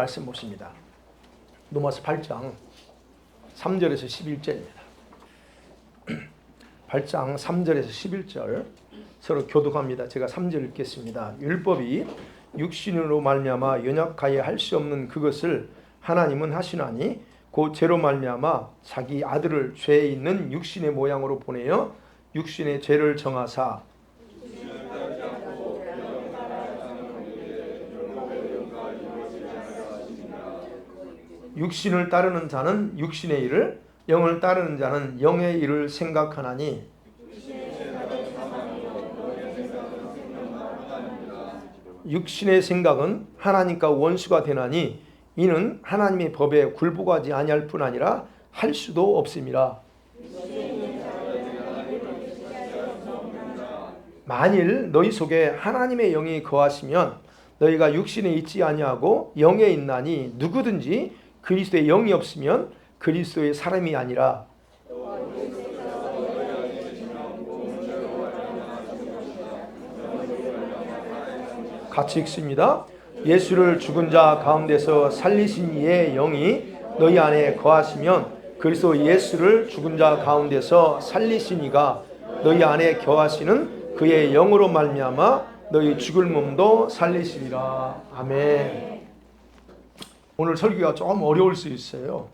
말씀 보십니다. 로마서 8장 3절에서 11절입니다. 8장 3절에서 11절 서로 교독합니다. 제가 3절 읽겠습니다. 율법이 육신으로 말미암아 연약하여 할 수 없는 그것을 하나님은 하시나니 곧 죄로 말미암아 자기 아들을 죄에 있는 육신의 모양으로 보내어 육신의 죄를 정하사 육신을 따르는 자는 육신의 일을, 영을 따르는 자는 영의 일을 생각하나니 육신의 생각은 하나님과 원수가 되나니 이는 하나님의 법에 굴복하지 아니할 뿐 아니라 할 수도 없음이라. 만일 너희 속에 하나님의 영이 거하시면 너희가 육신에 있지 아니하고 영에 있나니 누구든지 그리스도의 영이 없으면 그리스도의 사람이 아니라. 같이 읽습니다. 예수를 죽은 자 가운데서 살리신 이의 영이 너희 안에 거하시면 그리스도 예수를 죽은 자 가운데서 살리신 이가 너희 안에 거하시는 그의 영으로 말미암아 너희 죽을 몸도 살리시리라. 아멘. 오늘 설교가 조금 어려울 수 있어요.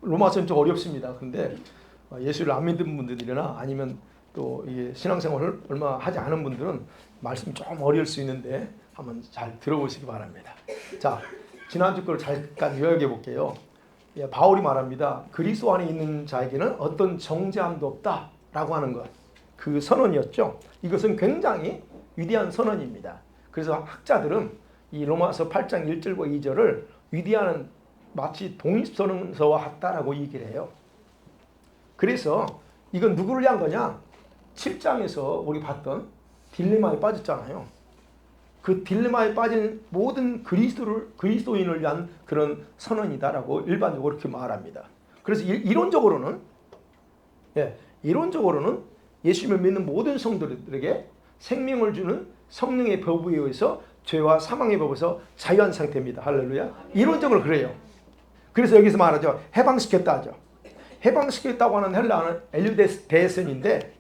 로마서는 좀 어렵습니다. 근데 예수를 안 믿는 분들이나 아니면 또 이게 신앙생활을 얼마 하지 않은 분들은 말씀이 조금 어려울 수 있는데 한번 잘 들어보시기 바랍니다. 자, 지난주 걸 잠깐 요약해 볼게요. 바울이 말합니다. 그리스도 안에 있는 자에게는 어떤 정죄함도 없다라고 하는 것. 그 선언이었죠. 이것은 굉장히 위대한 선언입니다. 그래서 학자들은 이 로마서 8장 1절과 2절을 위대한 마치 독립선언서와 같다라고 얘기를 해요. 그래서 이건 누구를 위한 거냐? 7장에서 우리 봤던 딜레마에 빠졌잖아요. 그 딜레마에 빠진 모든 그리스도인을 위한 그런 선언이다라고 일반적으로 그렇게 말합니다. 그래서 이론적으로는 예수님을 믿는 모든 성도들에게 생명을 주는 성령의 법에 의해서 죄와 사망의 법에서 자유한 상태입니다. 할렐루야. 이론적으로 그래요. 그래서 여기서 말하죠. 해방시켰다 하죠. 해방시켰다고 하는 헬라어는 엘유데스인데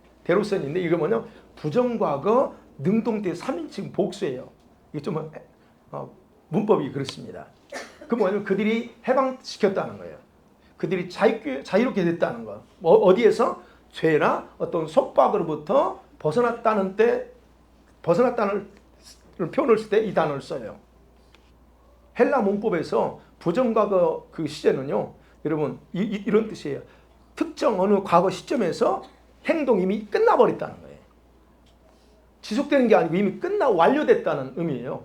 이거 뭐냐? 부정과거 능동태 3인칭 복수예요. 이게 좀 문법이 그렇습니다. 그 뭐냐면 그들이 해방시켰다는 거예요. 그들이 자유롭게 됐다는 거. 어디에서? 죄나 어떤 속박으로부터 벗어났다는 표현을 쓸 때 이 단어를 써요. 헬라 문법에서 부정과거 그 시제는요, 여러분 이런 뜻이에요. 특정 어느 과거 시점에서 행동이 이미 끝나버렸다는 거예요. 지속되는 게 아니고 이미 완료됐다는 의미예요.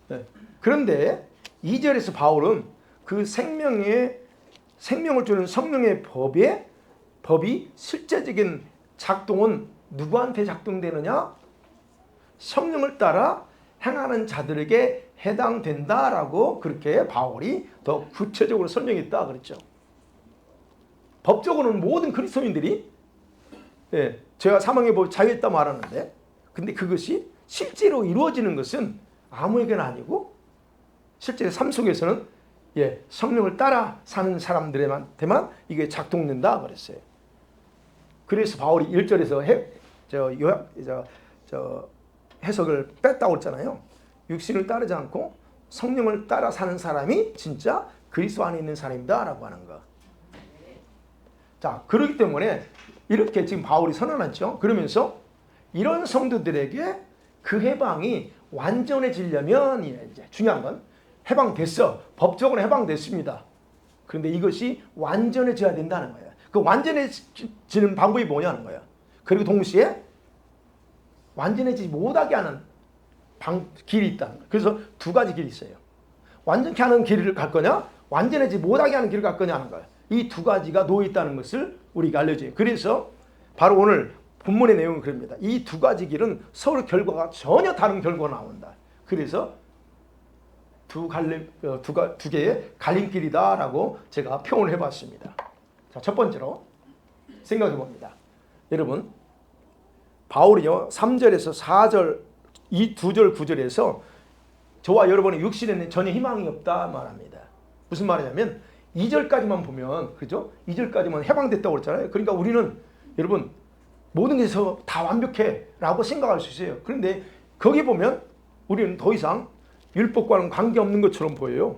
네. 그런데 2절에서 바울은 그 생명을 주는 성령의 법이 실제적인 작동은 누구한테 작동되느냐? 성령을 따라 행하는 자들에게 해당된다라고 그렇게 바울이 더 구체적으로 설명했다 그랬죠. 법적으로는 모든 그리스도인들이 죄와 사망의 법 자유했다 말하는데, 근데 그것이 실제로 이루어지는 것은 아무에게나 아니고 실제 삶 속에서는 성령을 따라 사는 사람들한테만 이게 작동된다 그랬어요. 그래서 바울이 1절에서 해석을 뺐다고 했잖아요. 육신을 따르지 않고 성령을 따라 사는 사람이 진짜 그리스도 안에 있는 사람이다 라고 하는 거. 자, 그렇기 때문에 이렇게 지금 바울이 선언했죠. 그러면서 이런 성도들에게 그 해방이 완전해지려면 이제 중요한 건 해방됐어. 법적으로 해방됐습니다. 그런데 이것이 완전해져야 된다는 거예요. 그 완전해지는 방법이 뭐냐는 거예요. 그리고 동시에 완전해지지 못하게 하는 길이 있다는 거예요. 그래서 두 가지 길이 있어요. 완전케 하는 길을 갈 거냐, 완전해지지 못하게 하는 길을 갈 거냐 하는 거예요. 이 두 가지가 놓여 있다는 것을 우리가 알려줘요. 그래서 바로 오늘 본문의 내용은 그럽니다. 이 두 가지 길은 서로 결과가 전혀 다른 결과가 나온다. 그래서 두 개의 갈림길이다라고 제가 표현을 해봤습니다. 자, 첫 번째로 생각해 봅니다. 여러분, 바울이요 3절에서 4절 이 2절 9절에서 저와 여러분의 육신에는 전혀 희망이 없다 말합니다. 무슨 말이냐면 2절까지만 보면, 그죠? 2절까지만 해방됐다고 그랬잖아요. 그러니까 우리는 여러분 모든 것에서 다 완벽해 라고 생각할 수 있어요. 그런데 거기 보면 우리는 더 이상 율법과는 관계없는 것처럼 보여요.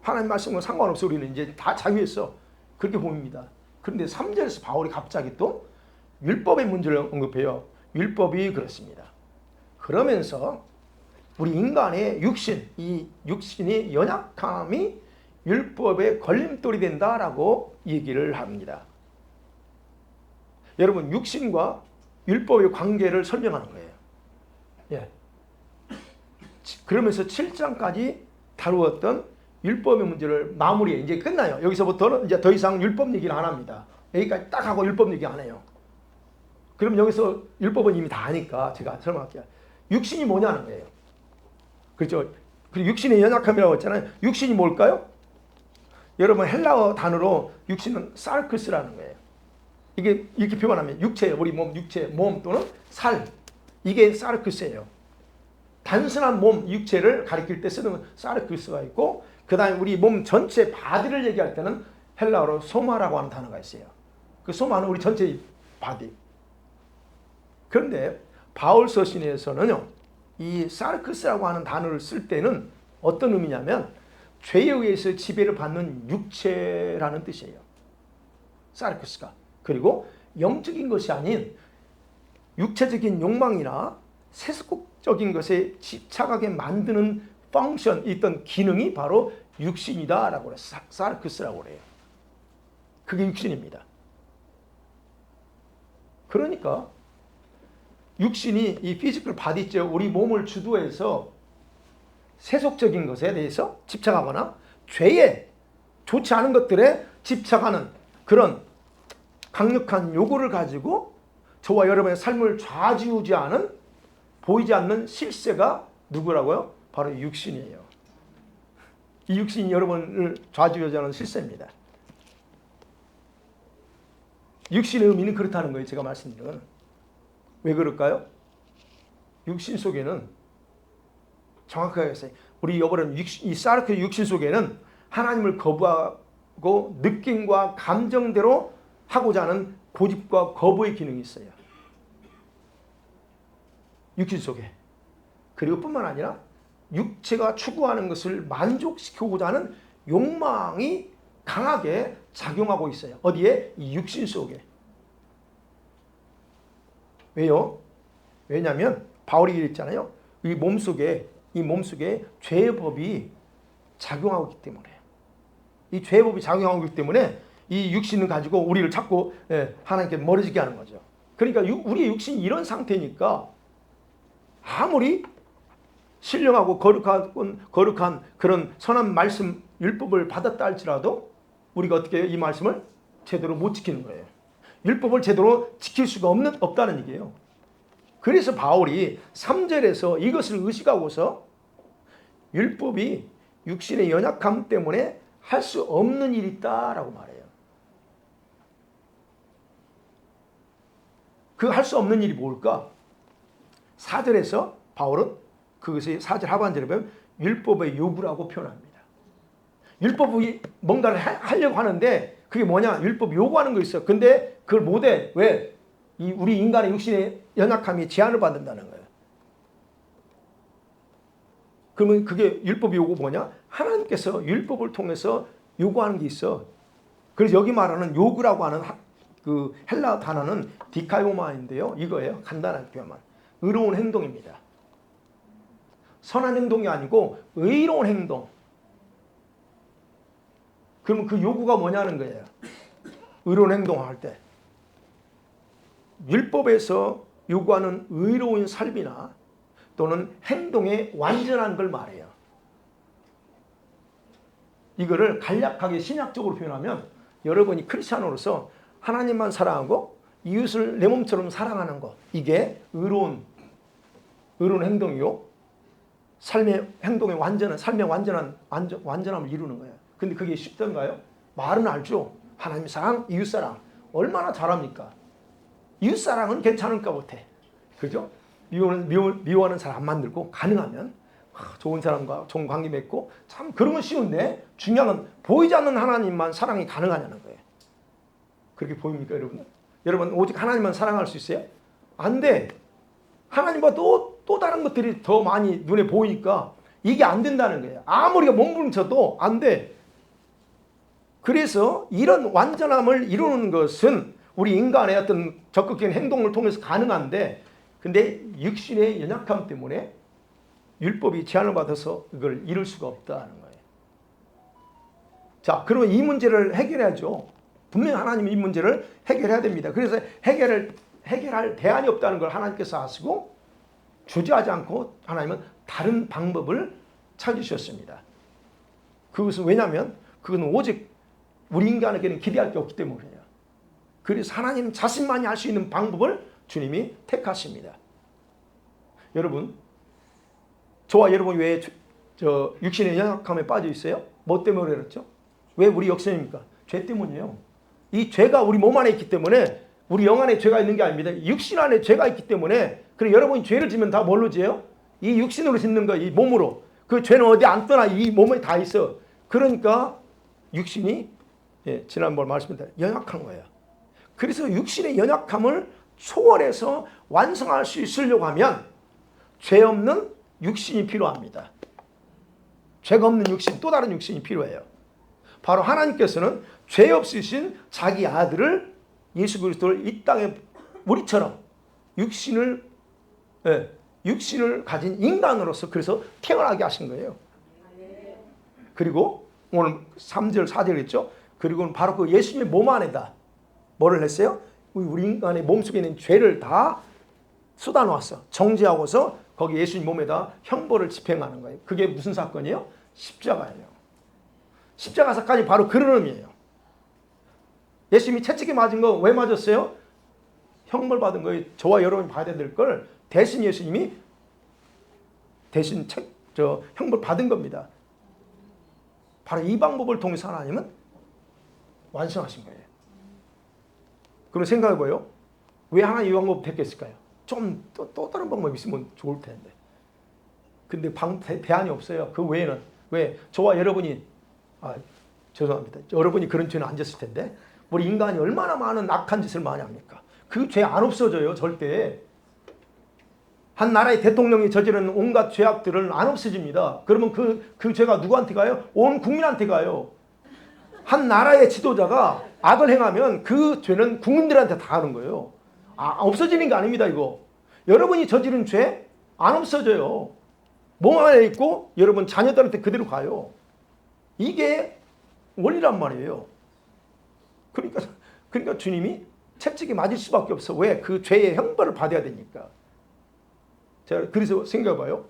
하나님 말씀과 상관없어. 우리는 이제 다 자유했어. 그렇게 보입니다. 그런데 3절에서 바울이 갑자기 또 율법의 문제를 언급해요. 율법이 그렇습니다. 그러면서 우리 인간의 육신, 이 육신이 연약함이 율법의 걸림돌이 된다라고 얘기를 합니다. 여러분, 육신과 율법의 관계를 설명하는 거예요. 예. 그러면서 7장까지 다루었던 율법의 문제를 마무리해. 이제 끝나요. 여기서부터는 이제 더 이상 율법 얘기를 안 합니다. 여기까지 딱 하고 율법 얘기 안 해요. 그럼 여기서 율법은 이미 다 아니까 제가 설명할게요. 육신이 뭐냐는 거예요. 그렇죠? 그리고 육신의 연약함이라고 했잖아요. 육신이 뭘까요? 여러분 헬라어 단어로 육신은 사르크스라는 거예요. 이게 이렇게 표현하면 육체, 우리 몸, 육체, 몸 또는 살, 이게 사르크스예요. 단순한 몸, 육체를 가리킬 때 쓰는 사르크스가 있고, 그 다음에 우리 몸 전체 바디를 얘기할 때는 헬라어로 소마라고 하는 단어가 있어요. 그 소마는 우리 전체 바디. 그런데 바울 서신에서는요, 이 사르크스라고 하는 단어를 쓸 때는 어떤 의미냐면 죄에 의해서 지배를 받는 육체라는 뜻이에요. 사르크스가. 그리고 영적인 것이 아닌 육체적인 욕망이나 세속적인 것에 집착하게 만드는 펑션, 있던 기능이 바로 육신이다라고 그래요. 사르크스라고 그래요. 그게 육신입니다. 그러니까 육신이 이 피지컬 바디 있죠. 우리 몸을 주도해서 세속적인 것에 대해서 집착하거나 죄에 좋지 않은 것들에 집착하는 그런 강력한 요구를 가지고 저와 여러분의 삶을 좌지우지하는 보이지 않는 실세가 누구라고요? 바로 육신이에요. 이 육신이 여러분을 좌지우지하는 실세입니다. 육신의 의미는 그렇다는 거예요. 제가 말씀드린 건. 왜 그럴까요? 육신 속에는 정확하게 했어요. 우리 여러분 이 사르크 육신 속에는 하나님을 거부하고 느낌과 감정대로 하고자 하는 고집과 거부의 기능이 있어요. 육신 속에. 그리고 뿐만 아니라 육체가 추구하는 것을 만족시키고자 하는 욕망이 강하게 작용하고 있어요. 어디에? 이 육신 속에. 왜요? 왜냐하면 바울이 얘기했잖아요. 이 몸속에 죄의 법이 작용하고 있기 때문에. 이 죄의 법이 작용하고 있기 때문에 이 육신을 가지고 우리를 자꾸 하나님께 멀어지게 하는 거죠. 그러니까 우리의 육신이 이런 상태니까 아무리 신령하고 거룩한 그런 선한 말씀, 율법을 받았다 할지라도 우리가 어떻게 이 말씀을 제대로 못 지키는 거예요. 율법을 제대로 지킬 수가 없다는 얘기예요. 그래서 바울이 3절에서 이것을 의식하고서 율법이 육신의 연약함 때문에 할 수 없는 일이 있다라고 말해요. 그 할 수 없는 일이 뭘까? 4절에서 바울은 그것이 4절 하반절에 보면 율법의 요구라고 표현합니다. 율법이 뭔가를 하려고 하는데 그게 뭐냐? 율법 요구하는 거 있어. 근데 그걸 못해. 왜? 우리 인간의 육신의 연약함이 제한을 받는다는 거예요. 그러면 그게 율법 요구 뭐냐? 하나님께서 율법을 통해서 요구하는 게 있어. 그래서 여기 말하는 요구라고 하는 그 헬라 단어는 디카이오마인데요. 이거예요. 간단하게 표현만. 의로운 행동입니다. 선한 행동이 아니고 의로운 행동. 그러면 그 요구가 뭐냐는 거예요. 의로운 행동할 때. 율법에서 요구하는 의로운 삶이나 또는 행동의 완전한 걸 말해요. 이거를 간략하게 신약적으로 표현하면 여러분이 크리스찬으로서 하나님만 사랑하고 이웃을 내 몸처럼 사랑하는 것, 이게 의로운 행동이요. 삶의 행동의 삶의 완전함을 이루는 거예요. 근데 그게 쉽던가요? 말은 알죠. 하나님 사랑, 이웃 사랑. 얼마나 잘합니까? 이웃 사랑은 괜찮을까 못해. 그죠? 미워하는 사람 안 만들고 가능하면 좋은 사람과 좋은 관계 맺고 참 그런 건 쉬운데 중요한 건 보이지 않는 하나님만 사랑이 가능하냐는 거예요. 그렇게 보입니까 여러분? 여러분 오직 하나님만 사랑할 수 있어요? 안 돼. 하나님과 또 다른 것들이 더 많이 눈에 보이니까 이게 안 된다는 거예요. 아무리 몸부림쳐도 안 돼. 그래서 이런 완전함을 이루는 것은 우리 인간의 어떤 적극적인 행동을 통해서 가능한데 근데 육신의 연약함 때문에 율법이 제한을 받아서 이걸 이룰 수가 없다는 거예요. 자, 그러면 이 문제를 해결해야죠. 분명히 하나님이 이 문제를 해결해야 됩니다. 그래서 해결할 대안이 없다는 걸 하나님께서 아시고 주저하지 않고 하나님은 다른 방법을 찾으셨습니다. 그것은 왜냐하면 그건 오직 우리 인간에게는 기대할 게 없기 때문이에요. 그래서 하나님은 자신만이 할 수 있는 방법을 주님이 택하십니다. 여러분, 저와 여러분이 왜 육신의 연약함에 빠져 있어요? 뭐 때문에 그랬죠? 왜 우리 역생입니까? 죄 때문이에요. 이 죄가 우리 몸 안에 있기 때문에 우리 영 안에 죄가 있는 게 아닙니다. 육신 안에 죄가 있기 때문에 그래 여러분이 죄를 지면 다 뭘로 지어요? 이 육신으로 짓는 거, 이 몸으로. 그 죄는 어디 안 떠나 이 몸에 다 있어. 그러니까 육신이 지난번 말씀드린 연약한 거예요. 그래서 육신의 연약함을 초월해서 완성할 수 있으려고 하면 죄 없는 육신이 필요합니다. 죄가 없는 육신, 또 다른 육신이 필요해요. 바로 하나님께서는 죄 없으신 자기 아들을 예수 그리스도를 이 땅에 우리처럼 육신을 가진 인간으로서 그래서 태어나게 하신 거예요. 그리고 오늘 3절 4절 했죠. 그리고 바로 그 예수님의 몸 안에다 뭐를 했어요? 우리 인간의 몸속에 있는 죄를 다 쏟아놓았어. 정죄하고서 거기 예수님 몸에다 형벌을 집행하는 거예요. 그게 무슨 사건이에요? 십자가예요. 십자가 사건이 바로 그런 의미예요. 예수님이 채찍에 맞은 거 왜 맞았어요? 형벌 받은 거예요. 저와 여러분이 받아야 될 걸 대신 예수님이 형벌 받은 겁니다. 바로 이 방법을 통해서 하나님은 완성하신 거예요. 그럼 생각해봐요. 왜 하나님 이 방법 택했을까요? 좀 또 다른 방법이 있으면 좋을 텐데. 근데 대안이 없어요. 그 외에는. 왜? 저와 여러분이 죄송합니다. 여러분이 그런 죄는 안 졌을 텐데 우리 인간이 얼마나 많은 악한 짓을 많이 합니까? 그 죄 안 없어져요. 절대. 한 나라의 대통령이 저지른 온갖 죄악들은 안 없어집니다. 그러면 그 죄가 누구한테 가요? 온 국민한테 가요. 한 나라의 지도자가 악을 행하면 그 죄는 국민들한테 다 가는 거예요. 없어지는 게 아닙니다. 이거. 여러분이 저지른 죄 안 없어져요. 몸 안에 있고 여러분 자녀들한테 그대로 가요. 이게 원리란 말이에요. 그러니까 주님이 채찍에 맞을 수밖에 없어. 왜? 그 죄의 형벌을 받아야 되니까. 자, 그래서 생각해봐요.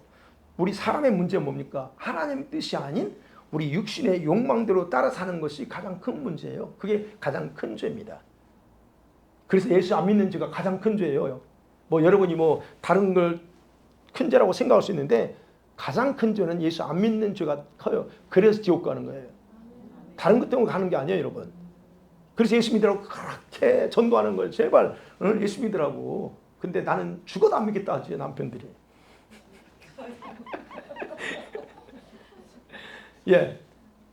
우리 사람의 문제는 뭡니까? 하나님의 뜻이 아닌 우리 육신의 욕망대로 따라 사는 것이 가장 큰 문제예요. 그게 가장 큰 죄입니다. 그래서 예수 안 믿는 죄가 가장 큰 죄예요. 여러분이 다른 걸 큰 죄라고 생각할 수 있는데 가장 큰 죄는 예수 안 믿는 죄가 커요. 그래서 지옥 가는 거예요. 다른 것 때문에 가는 게 아니에요, 여러분. 그래서 예수 믿으라고 그렇게 전도하는 거예요. 제발 예수 믿으라고. 근데 나는 죽어도 안 믿겠다 하지, 남편들이.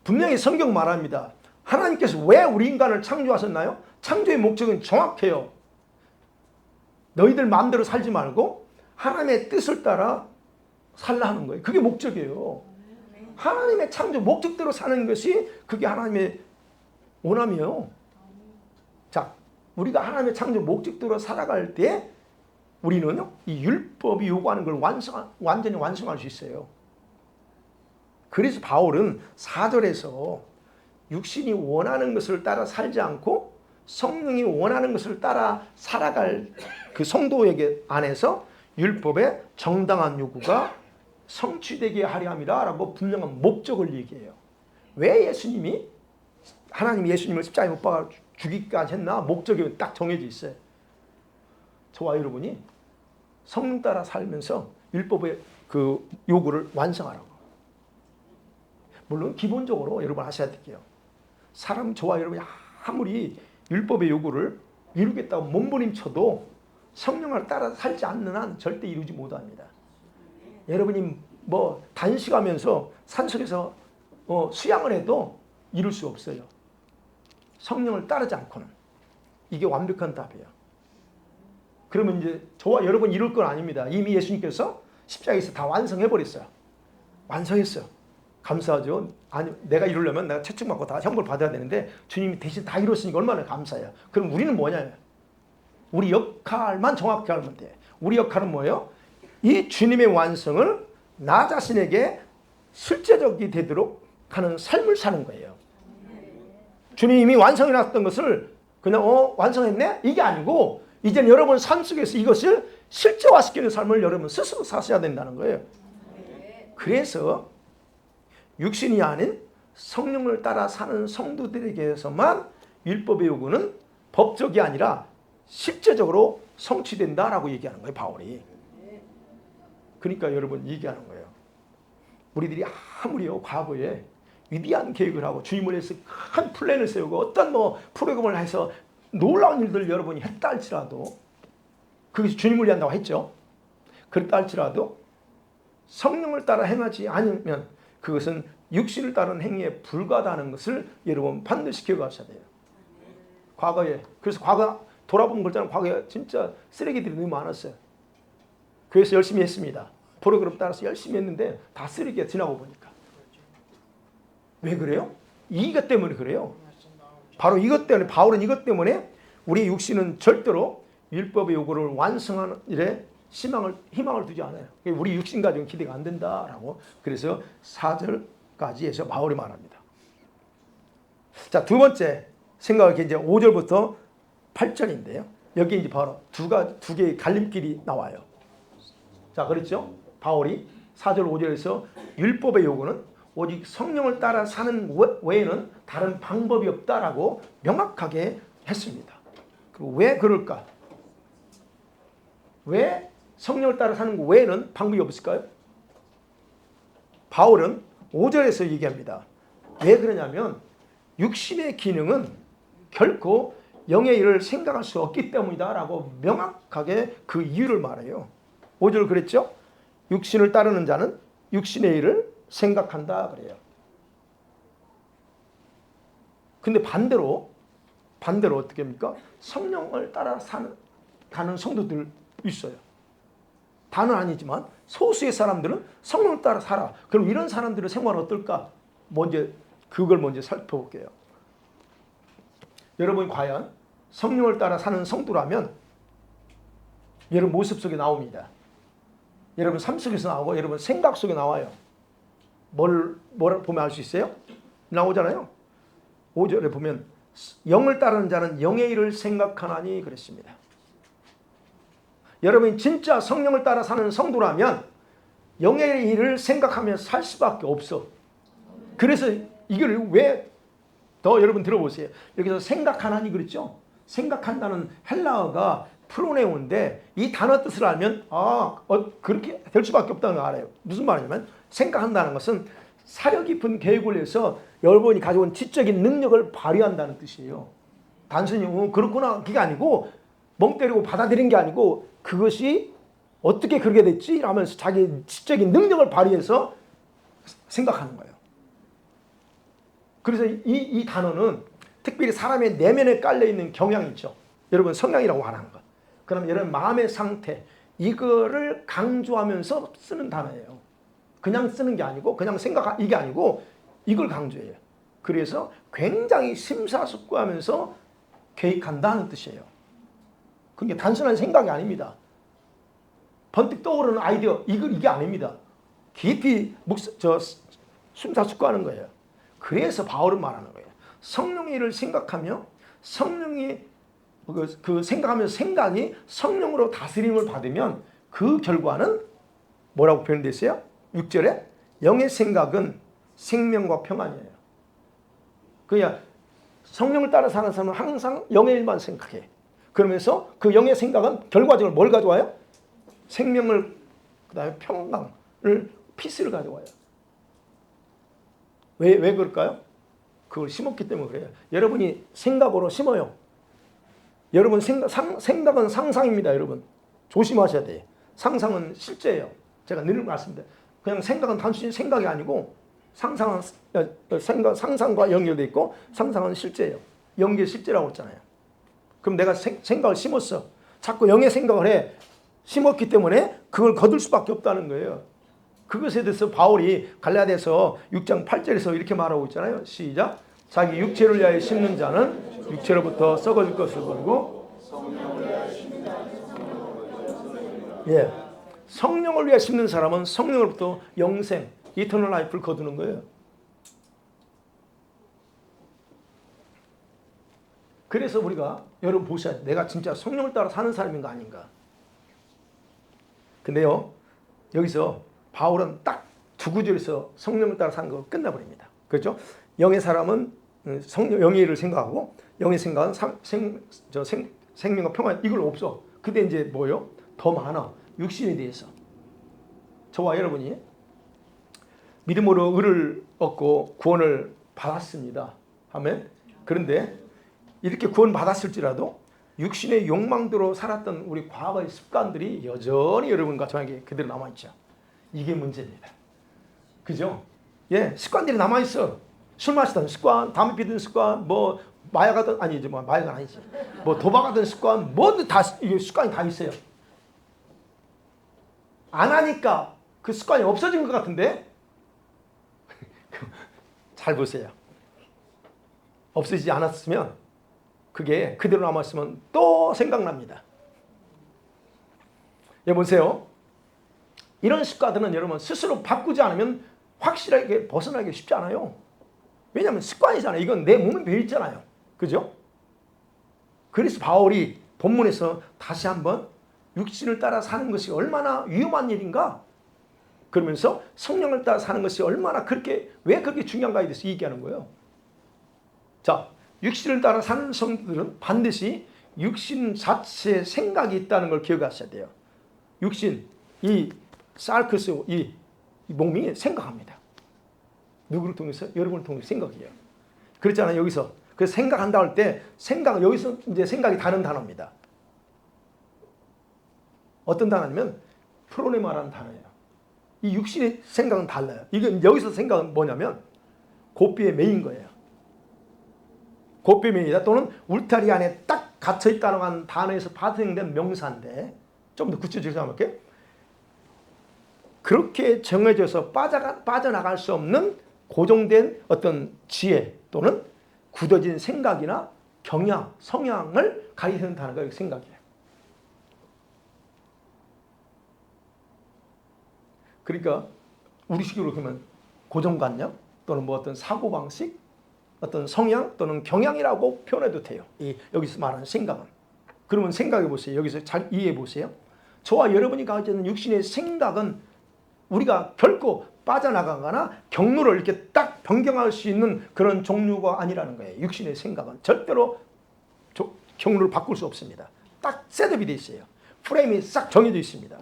분명히 성경 말합니다. 하나님께서 왜 우리 인간을 창조하셨나요? 창조의 목적은 정확해요. 너희들 마음대로 살지 말고 하나님의 뜻을 따라 살라 하는 거예요. 그게 목적이에요. 하나님의 창조 목적대로 사는 것이 그게 하나님의 원함이에요. 자, 우리가 하나님의 창조 목적대로 살아갈 때 우리는 이 율법이 요구하는 걸 완전히 완성할 수 있어요. 그래서 바울은 4절에서 육신이 원하는 것을 따라 살지 않고 성령이 원하는 것을 따라 살아갈 그 성도에게 안에서 율법의 정당한 요구가 성취되게 하려 함이라라고 분명한 목적을 얘기해요. 왜 하나님이 예수님을 십자가에 못 박아 죽이기까지 했나? 목적이 딱 정해져 있어요. 저와 여러분이 성령 따라 살면서 율법의 그 요구를 완성하라고. 물론 기본적으로 여러분 아셔야 될게요. 저와 여러분이 아무리 율법의 요구를 이루겠다고 몸부림쳐도 성령을 따라 살지 않는 한 절대 이루지 못합니다. 여러분이 뭐 단식하면서 산속에서 수양을 해도 이룰 수 없어요. 성령을 따르지 않고는. 이게 완벽한 답이에요. 그러면 이제 저와 여러분 이룰 건 아닙니다. 이미 예수님께서 십자가에서 다 완성해버렸어요. 완성했어요. 감사하죠. 아니, 내가 이루려면 내가 채찍맞고 다 형벌 받아야 되는데 주님이 대신 다 이뤘으니까 얼마나 감사해요. 그럼 우리는 뭐냐? 우리 역할만 정확히 하면 돼. 우리 역할은 뭐예요? 이 주님의 완성을 나 자신에게 실제적이 되도록 하는 삶을 사는 거예요. 주님이 이미 완성해놨던 것을 그냥 완성했네? 이게 아니고 이제 여러분 삶 속에서 이것을 실제화시키는 삶을 여러분 스스로 사셔야 된다는 거예요. 그래서 육신이 아닌 성령을 따라 사는 성도들에게서만 율법의 요구는 법적이 아니라 실제적으로 성취된다라고 얘기하는 거예요, 바울이. 그러니까 여러분 얘기하는 거예요. 우리들이 아무리요 과거에 위대한 계획을 하고 주님을 위해서 큰 플랜을 세우고 어떤 프로그램을 해서 놀라운 일들을 여러분이 했다 할지라도 그것이 주님을 위한다고 했죠. 그랬다 할지라도 성령을 따라 행하지 않으면 그것은 육신을 따르는 행위에 불과하다는 것을 여러분 반드시 기억하셔야 돼요. 과거에 그래서 과거 돌아보면 그렇잖아요. 과거에 진짜 쓰레기들이 너무 많았어요. 교회에서 열심히 했습니다. 프로그램 따라서 열심히 했는데 다 쓰레기가 지나고 보니까. 왜 그래요? 이것 때문에 그래요. 바로 이것 때문에 바울은 이것 때문에 우리 육신은 절대로 율법의 요구를 완성하는 일에 희망을 두지 않아요. 우리 육신 가지고는 기대가 안 된다라고. 그래서 4절까지 해서 바울이 말합니다. 자, 두 번째 생각이 이제 5절부터 8절인데요. 여기 이제 바로 두 개의 갈림길이 나와요. 자, 그렇죠? 바울이 4절 5절에서 율법의 요구는 오직 성령을 따라 사는 외에는 다른 방법이 없다라고 명확하게 했습니다. 그리고 왜 그럴까? 왜 성령을 따라 사는 것 외에는 방법이 없을까요? 바울은 5절에서 얘기합니다. 왜 그러냐면 육신의 기능은 결코 영의 일을 생각할 수 없기 때문이다 라고 명확하게 그 이유를 말해요. 5절 그랬죠? 육신을 따르는 자는 육신의 일을 생각한다 그래요. 근데 반대로 어떻게 합니까? 성령을 따라 가는 성도들 있어요. 다는 아니지만 소수의 사람들은 성령을 따라 살아. 그럼 이런 사람들의 생활은 어떨까? 그걸 먼저 살펴볼게요. 여러분이 과연 성령을 따라 사는 성도라면 여러분 모습 속에 나옵니다. 여러분 삶 속에서 나오고 여러분 생각 속에 나와요. 뭘 보면 알 수 있어요? 나오잖아요. 5절에 보면 영을 따르는 자는 영의 일을 생각하나니 그랬습니다. 여러분이 진짜 성령을 따라 사는 성도라면 영의 일을 생각하며 살 수밖에 없어. 그래서 이걸 왜 더 여러분 들어보세요. 여기서 생각하나니 그랬죠? 생각한다는 헬라어가 프로네오인데 이 단어 뜻을 알면 그렇게 될 수밖에 없다는 걸 알아요. 무슨 말이냐면 생각한다는 것은 사려 깊은 계획을 해서 여러분이 가져온 지적인 능력을 발휘한다는 뜻이에요. 단순히 그렇구나 그게 아니고 멍 때리고 받아들인 게 아니고 그것이 어떻게 그렇게 됐지? 라면서 자기 지적인 능력을 발휘해서 생각하는 거예요. 그래서 이 단어는 특별히 사람의 내면에 깔려있는 경향이 있죠. 여러분 성향이라고 하는 거. 그럼 여러분 마음의 상태 이거를 강조하면서 쓰는 단어예요. 그냥 쓰는 게 아니고 그냥 이게 아니고 이걸 강조해요. 그래서 굉장히 심사숙고하면서 계획한다는 뜻이에요. 그게 단순한 생각이 아닙니다. 번뜩 떠오르는 아이디어 이게 아닙니다. 깊이 심사숙고하는 거예요. 그래서 바울은 말하는 거예요. 성령의 일을 생각하며 성령이 그 생각하면서 생각이 성령으로 다스림을 받으면 그 결과는 뭐라고 표현되어 있어요? 6절에 영의 생각은 생명과 평안이에요. 그냥 성령을 따라 사는 사람은 항상 영의 일만 생각해. 그러면서 그 영의 생각은 결과적으로 뭘 가져와요? 생명을 그다음에 평강을 피스를 가져와요. 왜 그럴까요? 그걸 심었기 때문에 그래요. 여러분이 생각으로 심어요. 여러분 생각은 상상입니다. 여러분 조심하셔야 돼요. 상상은 실제예요. 제가 늘 말씀드려요. 그냥 생각은 단순히 생각이 아니고 상상은 상상과 연결돼 있고 상상은 실제예요. 영계 실제라고 했잖아요. 그럼 내가 생각을 심었어. 자꾸 영의 생각을 해. 심었기 때문에 그걸 거둘 수밖에 없다는 거예요. 그것에 대해서 바울이 갈라디아서 6장 8절에서 이렇게 말하고 있잖아요. 시작. 자기 육체를 위하여 심는 자는 육체로부터 썩어질 것을 거두고 성령을 위하여 심는 사람은 성령으로부터 영생, 이터널 라이프를 거두는 거예요. 그래서 우리가 여러분 보셔야 돼. 내가 진짜 성령을 따라 사는 사람인가 아닌가. 근데요, 여기서 바울은 딱 두 구절에서 성령을 따라 사는 거 끝나버립니다. 그렇죠? 영의 사람은 영의 일을 생각하고 영의 생각은 생명과 평화 이걸 없어. 근데 이제 뭐요? 더 많아. 육신에 대해서. 저와 여러분이 믿음으로 의를 얻고 구원을 받았습니다. 아멘. 그런데 이렇게 구원 받았을지라도 육신의 욕망대로 살았던 우리 과거의 습관들이 여전히 여러분과 저에게 그대로 남아있죠. 이게 문제입니다. 그죠? 예, 습관들이 남아있어. 술 마시던 습관, 담배 피던 습관, 뭐 마약하던 아니지, 뭐 마약은 아니지, 뭐 도박하던 습관, 뭐든 다 이게 습관이 다 있어요. 안 하니까 그 습관이 없어진 것 같은데 잘 보세요. 없어지지 않았으면 그게 그대로 남았으면 또 생각납니다. 여보세요. 이런 습관들은 여러분 스스로 바꾸지 않으면 확실하게 벗어나기 쉽지 않아요. 왜냐하면 습관이잖아요. 이건 내 몸에 배어있잖아요. 그죠? 그래서 바울이 본문에서 다시 한번 육신을 따라 사는 것이 얼마나 위험한 일인가? 그러면서 성령을 따라 사는 것이 얼마나 왜 그렇게 중요한가에 대해서 얘기하는 거예요. 자, 육신을 따라 사는 성도들은 반드시 육신 자체의 생각이 있다는 걸 기억하셔야 돼요. 육신, 이 살크스, 이 몸이 생각합니다. 누구를 통해서? 여러분을 통해서 생각해요. 그렇잖아요. 여기서. 그래서 생각한다 할 때 여기서 이제 생각이 다른 단어입니다. 어떤 단어냐면 프로네마라는 단어예요. 이 육신의 생각은 달라요. 이건 여기서 생각은 뭐냐면 고삐에 매인 거예요. 고삐에 매이다 또는 울타리 안에 딱 갇혀 있다는 단어에서 파생된 명사인데 좀 더 구체적으로 생각할게요. 그렇게 정해져서 빠져나갈 수 없는 고정된 어떤 지혜 또는 굳어진 생각이나 경향, 성향을 가리키는 단어가 여기 생각이에요. 그러니까 우리식으로 그러면 고정관념 또는 뭐 어떤 사고방식, 어떤 성향 또는 경향이라고 표현해도 돼요. 여기서 말하는 생각은. 그러면 생각해 보세요. 여기서 잘 이해해 보세요. 저와 여러분이 가지고 있는 육신의 생각은 우리가 결코 빠져나가거나 경로를 이렇게 딱 변경할 수 있는 그런 종류가 아니라는 거예요. 육신의 생각은 절대로 경로를 바꿀 수 없습니다. 딱 셋업이 되어 있어요. 프레임이 싹 정해져 있습니다.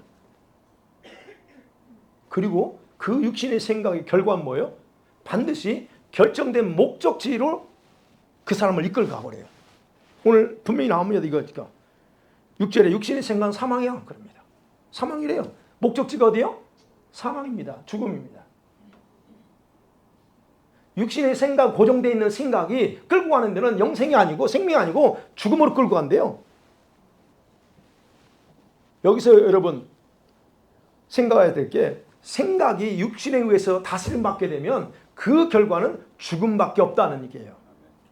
그리고 그 육신의 생각의 결과는 뭐예요? 반드시 결정된 목적지로 그 사람을 이끌어 가버려요. 오늘 분명히 나옵니다. 이거 6절에 육신의 생각은 사망이야. 그럽니다. 사망이래요. 목적지가 어디요? 사망입니다. 죽음입니다. 육신의 생각, 고정되어 있는 생각이 끌고 가는 데는 영생이 아니고 생명이 아니고 죽음으로 끌고 간대요. 여기서 여러분 생각해야 될 게 생각이 육신에 의해서 다스림 받게 되면 그 결과는 죽음밖에 없다는 얘기예요.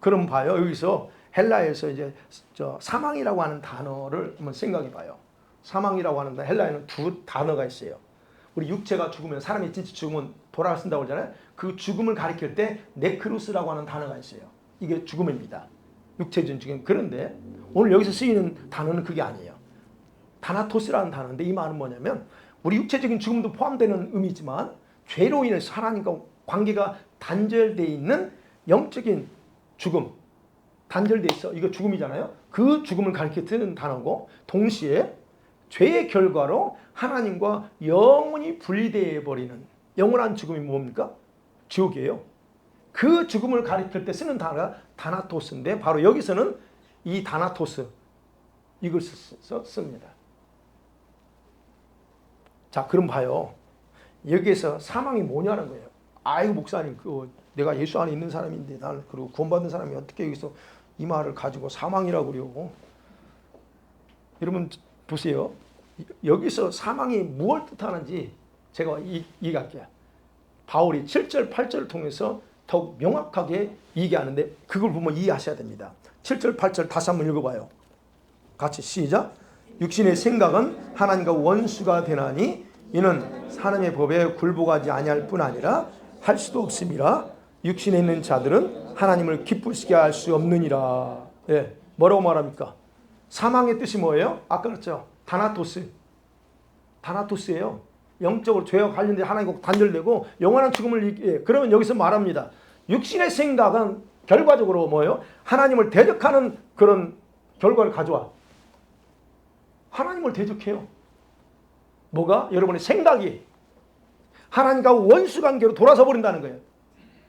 그럼 봐요. 여기서 헬라에서 이제 사망이라고 하는 단어를 한번 생각해 봐요. 사망이라고 하는 헬라에는 두 단어가 있어요. 우리 육체가 죽으면 사람이 진짜 죽으면 돌아간다고 하잖아요. 그 죽음을 가리킬 때 네크루스라고 하는 단어가 있어요. 이게 죽음입니다. 육체적인 죽음. 그런데 오늘 여기서 쓰이는 단어는 그게 아니에요. 다나토스라는 단어인데 이 말은 뭐냐면 우리 육체적인 죽음도 포함되는 의미지만 죄로 인해서 하나님과 관계가 단절되어 있는 영적인 죽음. 단절되어 있어. 이거 죽음이잖아요. 그 죽음을 가리키는 단어고 동시에 죄의 결과로 하나님과 영원히 분리되어 버리는 영원한 죽음이 뭡니까? 지옥이에요. 그 죽음을 가리킬 때 쓰는 단어가 다나토스인데 바로 여기서는 이 다나토스 이걸 씁니다. 자, 그럼 봐요. 여기에서 사망이 뭐냐는 거예요. 아이고 목사님, 내가 예수 안에 있는 사람인데 나는 그리고 구원받은 사람이 어떻게 여기서 이 말을 가지고 사망이라고 그래요. 여러분 보세요. 여기서 사망이 무엇을 뜻하는지 제가 얘기할게요. 바울이 7절 8절을 통해서 더욱 명확하게 얘기하는데 그걸 보면 이해하셔야 됩니다. 7절 8절 다시 한번 읽어봐요. 같이 시작. 육신의 생각은 하나님과 원수가 되나니 이는 하나님의 법에 굴복하지 아니할 뿐 아니라 할 수도 없음이라. 육신에 있는 자들은 하나님을 기쁘시게 할 수 없느니라. 예, 뭐라고 말합니까? 사망의 뜻이 뭐예요? 아까 그랬죠. 다나토스예요. 영적으로 죄와 관련된 하나님과 단절되고 영원한 죽음을 그러면 여기서 말합니다. 육신의 생각은 결과적으로 뭐예요? 하나님을 대적하는 그런 결과를 가져와. 하나님을 대적해요. 뭐가? 여러분의 생각이 하나님과 원수 관계로 돌아서 버린다는 거예요.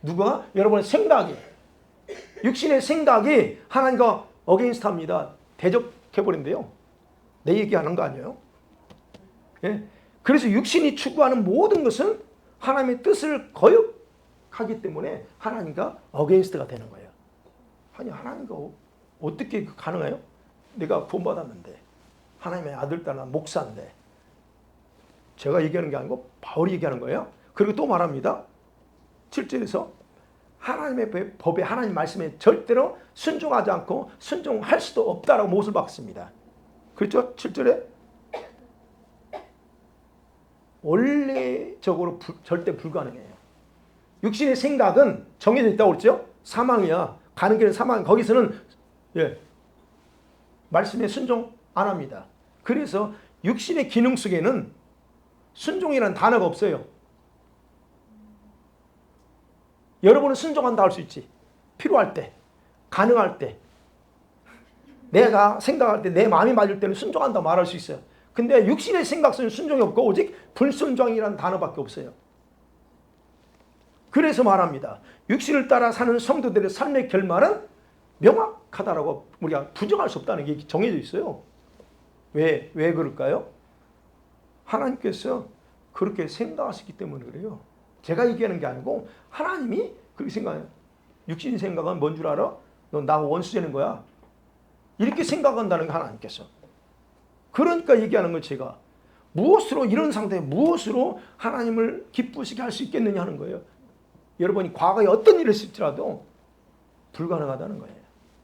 누가? 여러분의 생각이. 육신의 생각이 하나님과 어게인스트합니다. 대적해버린대요. 내 얘기하는 거 아니에요? 예? 그래서 육신이 추구하는 모든 것은 하나님의 뜻을 거역하기 때문에 하나님과 어게인스트가 되는 거예요. 아니 하나님과 어떻게 가능해요? 내가 구원받았는데 하나님의 아들, 딸, 목사인데 제가 얘기하는 게 아니고 바울이 얘기하는 거예요. 그리고 또 말합니다. 7절에서 하나님의 법에 하나님 말씀에 절대로 순종하지 않고 순종할 수도 없다라고 못을 박습니다. 그렇죠? 7절에 원래적으로 절대 불가능해요. 육신의 생각은 정해져 있다고 그랬죠? 사망이야. 가는 길은 사망. 거기서는 말씀에 순종 안 합니다. 그래서 육신의 기능 속에는 순종이라는 단어가 없어요. 여러분은 순종한다 할 수 있지. 필요할 때, 가능할 때, 내가 생각할 때, 내 마음이 맞을 때는 순종한다 말할 수 있어요. 근데 육신의 생각 속에는 순종이 없고 오직 불순종이라는 단어밖에 없어요. 그래서 말합니다. 육신을 따라 사는 성도들의 삶의 결말은 명확하다라고 우리가 부정할 수 없다는 게 정해져 있어요. 왜 그럴까요? 하나님께서 그렇게 생각하시기 때문에 그래요. 제가 얘기하는 게 아니고 하나님이 그렇게 생각해요. 육신 생각은 뭔 줄 알아? 너 나하고 원수 되는 거야. 이렇게 생각한다는 게 하나님께서. 그러니까 얘기하는 걸 제가 무엇으로 이런 상태에 무엇으로 하나님을 기쁘시게 할 수 있겠느냐 하는 거예요. 여러분이 과거에 어떤 일을 했을지라도 불가능하다는 거예요.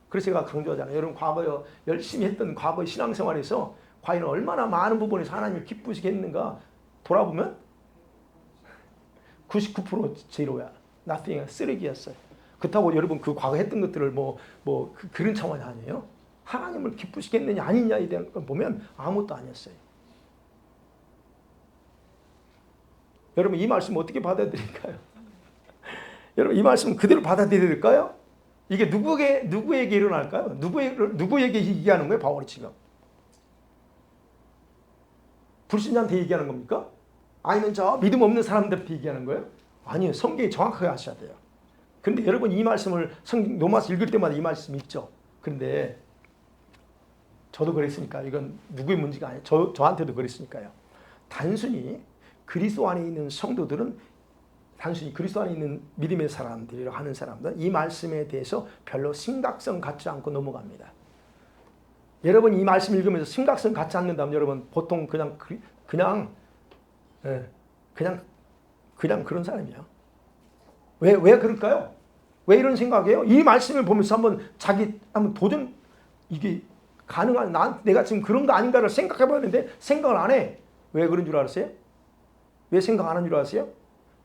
그래서 제가 강조하잖아요. 여러분 과거에 열심히 했던 과거의 신앙생활에서 과연 얼마나 많은 부분에서 하나님을 기쁘시게 했는가 돌아보면 99% 제로야. nothing, 쓰레기였어요. 그렇다고 여러분 그 과거 했던 것들을 그런 차원이 아니에요. 하나님을 기쁘시게 했느냐 아니냐에 대한 걸 보면 아무것도 아니었어요. 여러분 이 말씀 어떻게 받아들일까요? 여러분 이 말씀 그대로 받아들일까요? 이게 누구에게 일어날까요? 누구에게 얘기하는 거예요? 바울이 지금. 불신자한테 얘기하는 겁니까? 아니면 저 믿음 없는 사람들한테 얘기하는 거예요? 아니요. 성경이 정확하게 하셔야 돼요. 그런데 여러분 이 말씀을 성경 로마서 읽을 때마다 이 말씀 있죠. 그런데 저도 그랬으니까 이건 누구의 문제가 아니에요. 저한테도 그랬으니까요. 단순히 그리스도 안에 있는 성도들은 단순히 그리스도 안에 있는 믿음의 사람들이라고 하는 사람들은 이 말씀에 대해서 별로 심각성 갖지 않고 넘어갑니다. 여러분 이 말씀 읽으면서 심각성 갖지 않는다면 여러분 보통 그냥 그런 사람이에요. 왜 그럴까요? 왜 이런 생각이에요? 이 말씀을 보면서 한번 도전 이게 가능한 내가 지금 그런 거 아닌가를 생각해 봤는데 생각을 안 해. 왜 그런 줄 알았어요? 왜 생각 안 하는 줄 아세요?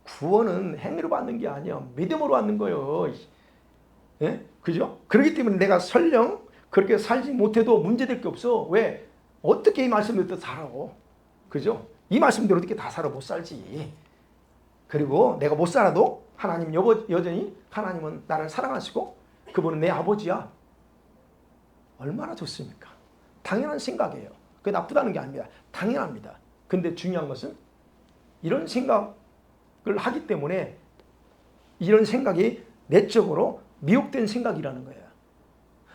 구원은 행위로 받는 게 아니야. 믿음으로 받는 거예요. 예? 그죠? 그렇기 때문에 내가 설령 그렇게 살지 못해도 문제될 게 없어. 왜? 어떻게 이 말씀대로 살아? 그죠? 이 말씀대로 어떻게 다 살아? 못 살지. 그리고 내가 못 살아도 하나님 여전히 하나님은 나를 사랑하시고 그분은 내 아버지야. 얼마나 좋습니까? 당연한 생각이에요. 그게 나쁘다는 게 아닙니다. 당연합니다. 근데 중요한 것은 이런 생각을 하기 때문에 이런 생각이 내적으로 미혹된 생각이라는 거예요.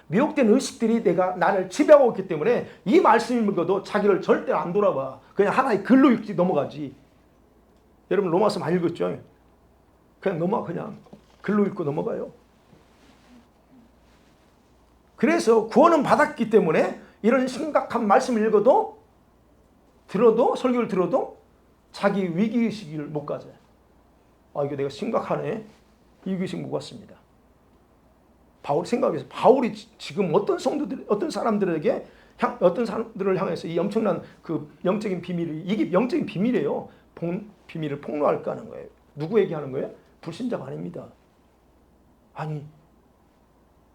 미혹된 의식들이 나를 지배하고 있기 때문에 이 말씀을 읽어도 자기를 절대 안 돌아봐. 그냥 하나의 글로 읽지 넘어가지. 여러분 로마서 많이 읽었죠? 그냥 글로 읽고 넘어가요. 그래서 구원은 받았기 때문에 이런 심각한 말씀을 읽어도 들어도 설교를 들어도 자기 위기의식을 못 가져요. 아, 이거 내가 심각하네. 위기의식 못 갖습니다. 바울 생각해서 바울이 지금 어떤 성도들, 어떤 사람들을 향해서 이 엄청난 그 영적인 비밀이, 이게 영적인 비밀이에요. 비밀을 폭로할까 하는 거예요. 누구에게 하는 거예요? 불신자가 아닙니다. 아니,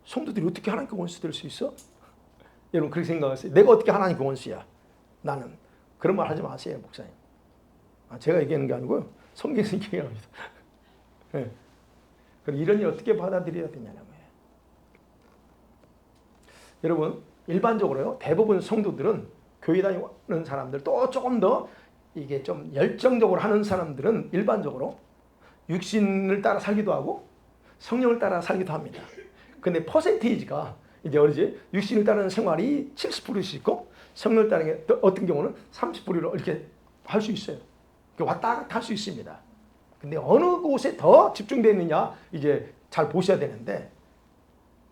성도들이 어떻게 하나님께 원수 될 수 있어? 여러분 그렇게 생각하세요. 내가 어떻게 하나님께 원수야? 나는. 그런 말 하지 마세요, 목사님. 제가 얘기하는 게 아니고요. 성경에서 얘기합니다. 네. 그럼 이런 일 어떻게 받아들여야 되냐는 거예요. 여러분 일반적으로요. 대부분 성도들은 교회 다니는 사람들 또 조금 더 이게 좀 열정적으로 하는 사람들은 일반적으로 육신을 따라 살기도 하고 성령을 따라 살기도 합니다. 근데 퍼센테이지가 이제 어디지? 육신을 따르는 생활이 70%씩 있고 성령을 따르는 게 어떤 경우는 30%로 이렇게 할 수 있어요. 왔다 갔다 할 수 있습니다. 근데 어느 곳에 더 집중되어 있느냐 이제 잘 보셔야 되는데,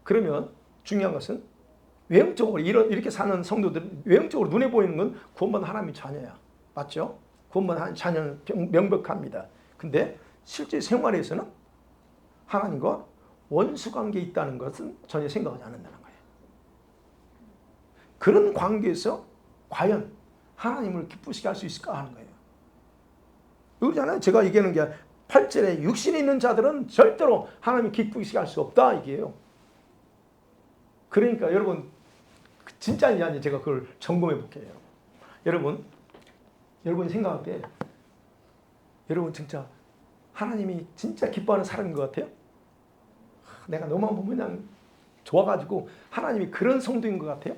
그러면 중요한 것은 외형적으로 이렇게 사는 성도들은 외형적으로 눈에 보이는 건 구원받은 하나님의 자녀야. 맞죠? 구원받은 자녀는 명백합니다. 근데 실제 생활에서는 하나님과 원수 관계에 있다는 것은 전혀 생각하지 않는다는 거예요. 그런 관계에서 과연 하나님을 기쁘시게 할 수 있을까 하는 거예요. 그러잖아요. 제가 얘기하는 게 8절에 육신이 있는 자들은 절대로 하나님을 기쁘시게 할 수 없다 이게요. 그러니까 여러분 진짜인지 아닌지 제가 그걸 점검해 볼게요. 여러분이 생각할 때 여러분 진짜 하나님이 진짜 기뻐하는 사람인 것 같아요? 내가 너만 보면 그냥 좋아가지고 하나님이 그런 성도인 것 같아요?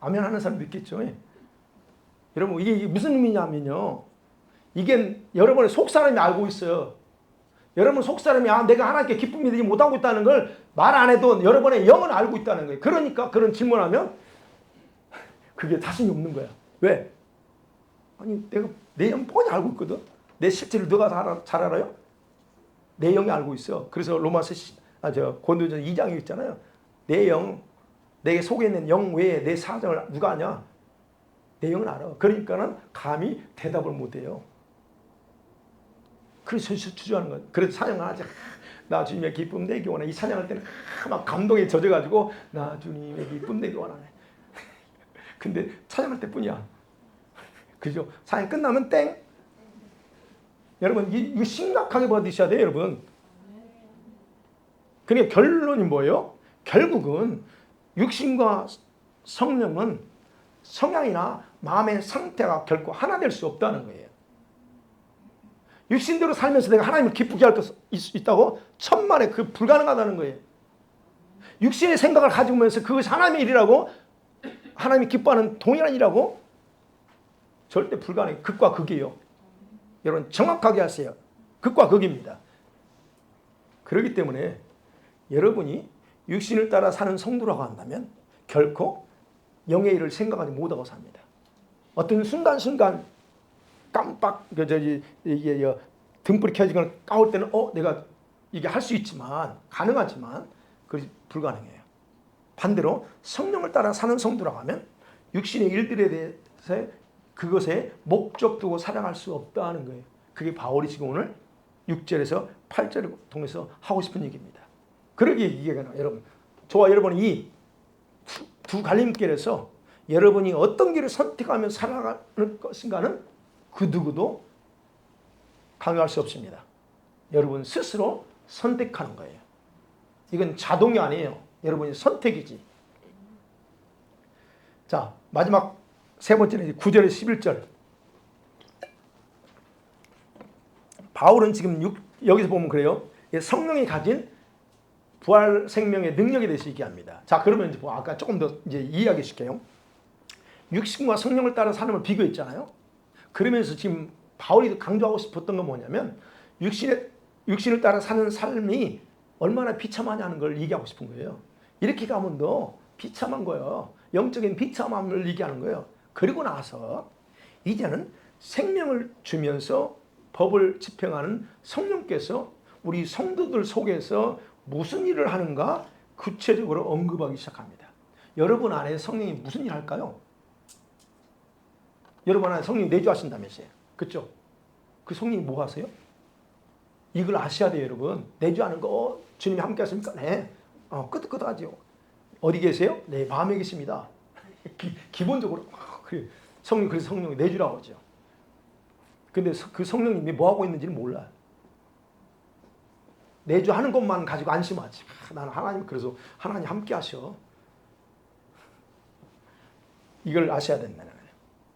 아멘 하는 사람도 있겠죠. 여러분 이게 무슨 의미냐면요. 이게 여러분의 속사람이 알고 있어요. 여러분 속사람이 내가 하나님께 기쁨이 되지 못하고 있다는 걸 말 안 해도 여러분의 영은 알고 있다는 거예요. 그러니까 그런 질문하면 그게 자신이 없는 거야. 왜? 아니 내가 내 영 뻔히 알고 있거든. 내 실체를 너가 잘 알아요? 내 영이 알고 있어. 그래서 로마서 고린도전서 2장에 있잖아요. 내 영, 내 속에 있는 영 외에 내 사정을 누가 아냐? 내 영은 알아. 그러니까는 감히 대답을 못해요. 그래서 주저하는 거예요. 그래서 찬양을 하지. 나 주님의 기쁨 내기 원해. 이 찬양할 때는 막 감동에 젖어가지고 나 주님의 기쁨 내기 원하네. 근데 찬양할 때뿐이야. 그죠? 찬양 끝나면 땡. 여러분 이거 심각하게 받으셔야 돼요, 여러분. 그러니까 결론이 뭐예요? 결국은 육신과 성령은 성향이나 마음의 상태가 결코 하나 될 수 없다는 거예요. 육신대로 살면서 내가 하나님을 기쁘게 할 수 있다고? 천만에 그 불가능하다는 거예요. 육신의 생각을 가지고면서 그것이 하나님의 일이라고? 하나님이 기뻐하는 동일한 일이라고? 절대 불가능해요. 극과 극이에요. 여러분 정확하게 하세요. 극과 극입니다. 그렇기 때문에 여러분이 육신을 따라 사는 성도라고 한다면 결코 영의 일을 생각하지 못하고 삽니다. 어떤 순간순간 깜빡 이게 등불이 켜지거나 까올 때는 내가 이게 할 수 있지만 가능하지만 그것이 불가능해요. 반대로 성령을 따라 사는 성도라고 하면 육신의 일들에 대해서 그것에 목적 두고 살아갈 수 없다는 거예요. 그게 바울이 지금 오늘 6절에서 8절을 통해서 하고 싶은 얘기입니다. 그러기에 이게 여러분 저와 여러분이 이 두 갈림길에서 여러분이 어떤 길을 선택하며 살아가는 것인가는 그 누구도 강요할 수 없습니다. 여러분 스스로 선택하는 거예요. 이건 자동이 아니에요. 여러분이 선택이지. 자, 마지막 세 번째는 9절에서 11절. 바울은 지금 여기서 보면 그래요. 성령이 가진 부활 생명의 능력에 대해서 얘기합니다. 자, 그러면 이제 아까 조금 더 이제 이해하게 시켜요. 육신과 성령을 따라 삶을 비교했잖아요. 그러면서 지금 바울이 강조하고 싶었던 건 뭐냐면 육신을 따라 사는 삶이 얼마나 비참하냐는 걸 얘기하고 싶은 거예요. 이렇게 가면 너 비참한 거예요. 영적인 비참함을 얘기하는 거예요. 그리고 나서 이제는 생명을 주면서 법을 집행하는 성령께서 우리 성도들 속에서 무슨 일을 하는가 구체적으로 언급하기 시작합니다. 여러분 안에 성령이 무슨 일 할까요? 여러분 안에 성령이 내주하신다면서요. 그렇죠? 그 성령이 뭐 하세요? 이걸 아셔야 돼요, 여러분. 내주하는 거 주님이 함께 하십니까? 네. 끄덕끄덕하죠. 어디 계세요? 네, 마음에 계십니다. 기본적으로 그래. 성령, 그래서 성령이 내주라고 하죠. 근데 그 성령님이 뭐 하고 있는지는 몰라요. 내주하는 것만 가지고 안심하지. 나는 하나님, 그래서 하나님 함께 하셔. 이걸 아셔야 된다는 거예요.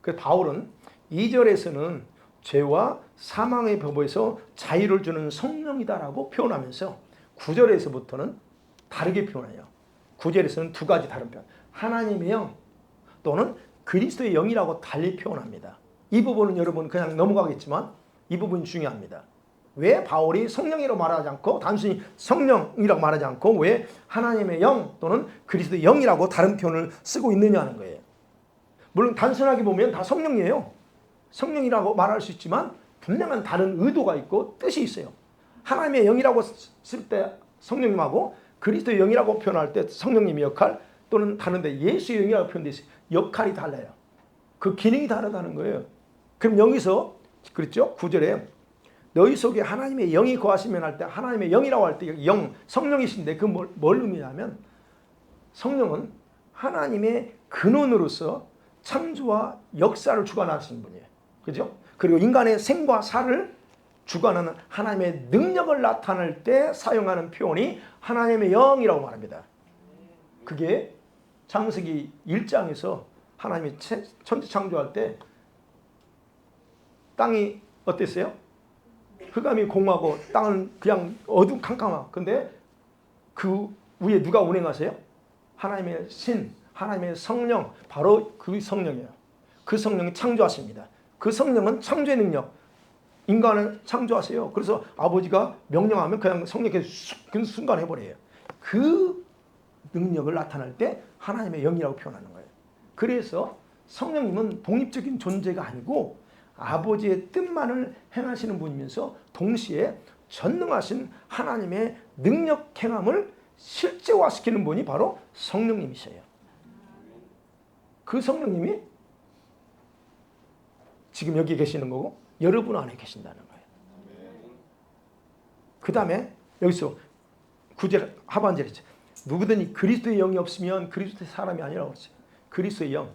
그래서 바울은 2절에서는 죄와 사망의 법에서 자유를 주는 성령이다라고 표현하면서 9절에서부터는 다르게 표현해요. 9절에서는 두 가지 다른 표현. 하나님의 영 또는 그리스도의 영이라고 달리 표현합니다. 이 부분은 여러분 그냥 넘어가겠지만 이 부분이 중요합니다. 왜 바울이 성령이라고 말하지 않고 단순히 성령이라고 말하지 않고 왜 하나님의 영 또는 그리스도의 영이라고 다른 표현을 쓰고 있느냐는 거예요. 물론 단순하게 보면 다 성령이에요. 성령이라고 말할 수 있지만 분명한 다른 의도가 있고 뜻이 있어요. 하나님의 영이라고 쓸 때 성령님하고 그리스도의 영이라고 표현할 때 성령님의 역할 또는 다른데 예수의 영이라고 표현되어 있어요. 역할이 달라요. 그 기능이 다르다는 거예요. 그럼 여기서 그렇죠? 9절에 너희 속에 하나님의 영이 거하시면 할 때 하나님의 영이라고 할 때 영, 성령이신데 그 뭘 의미냐면 성령은 하나님의 근원으로서 창조와 역사를 주관하시는 분이에요. 그죠? 그리고 인간의 생과 사를 주관하는 하나님의 능력을 나타낼 때 사용하는 표현이 하나님의 영이라고 말합니다. 그게 창세기 1장에서 하나님이 천지 창조할 때 땅이 어땠어요? 흑암이 공하고 땅은 그냥 어두컴컴하고 근데 그 위에 누가 운행하세요? 하나님의 신, 하나님의 성령, 바로 그 성령이에요. 그 성령이 창조하십니다. 그 성령은 창조의 능력, 인간을 창조하세요. 그래서 아버지가 명령하면 그냥 성령께서 그 순간 해버려요. 그 능력을 나타낼 때 하나님의 영이라고 표현하는 거예요. 그래서 성령님은 독립적인 존재가 아니고 아버지의 뜻만을 행하시는 분이면서 동시에 전능하신 하나님의 능력 행함을 실제화시키는 분이 바로 성령님이셔요. 그 성령님이 지금 여기 계시는 거고 여러분 안에 계신다는 거예요. 그 다음에 여기서 9절 하반절이죠. 누구든지 그리스도의 영이 없으면 그리스도의 사람이 아니라고 그랬어요. 그리스도의 영.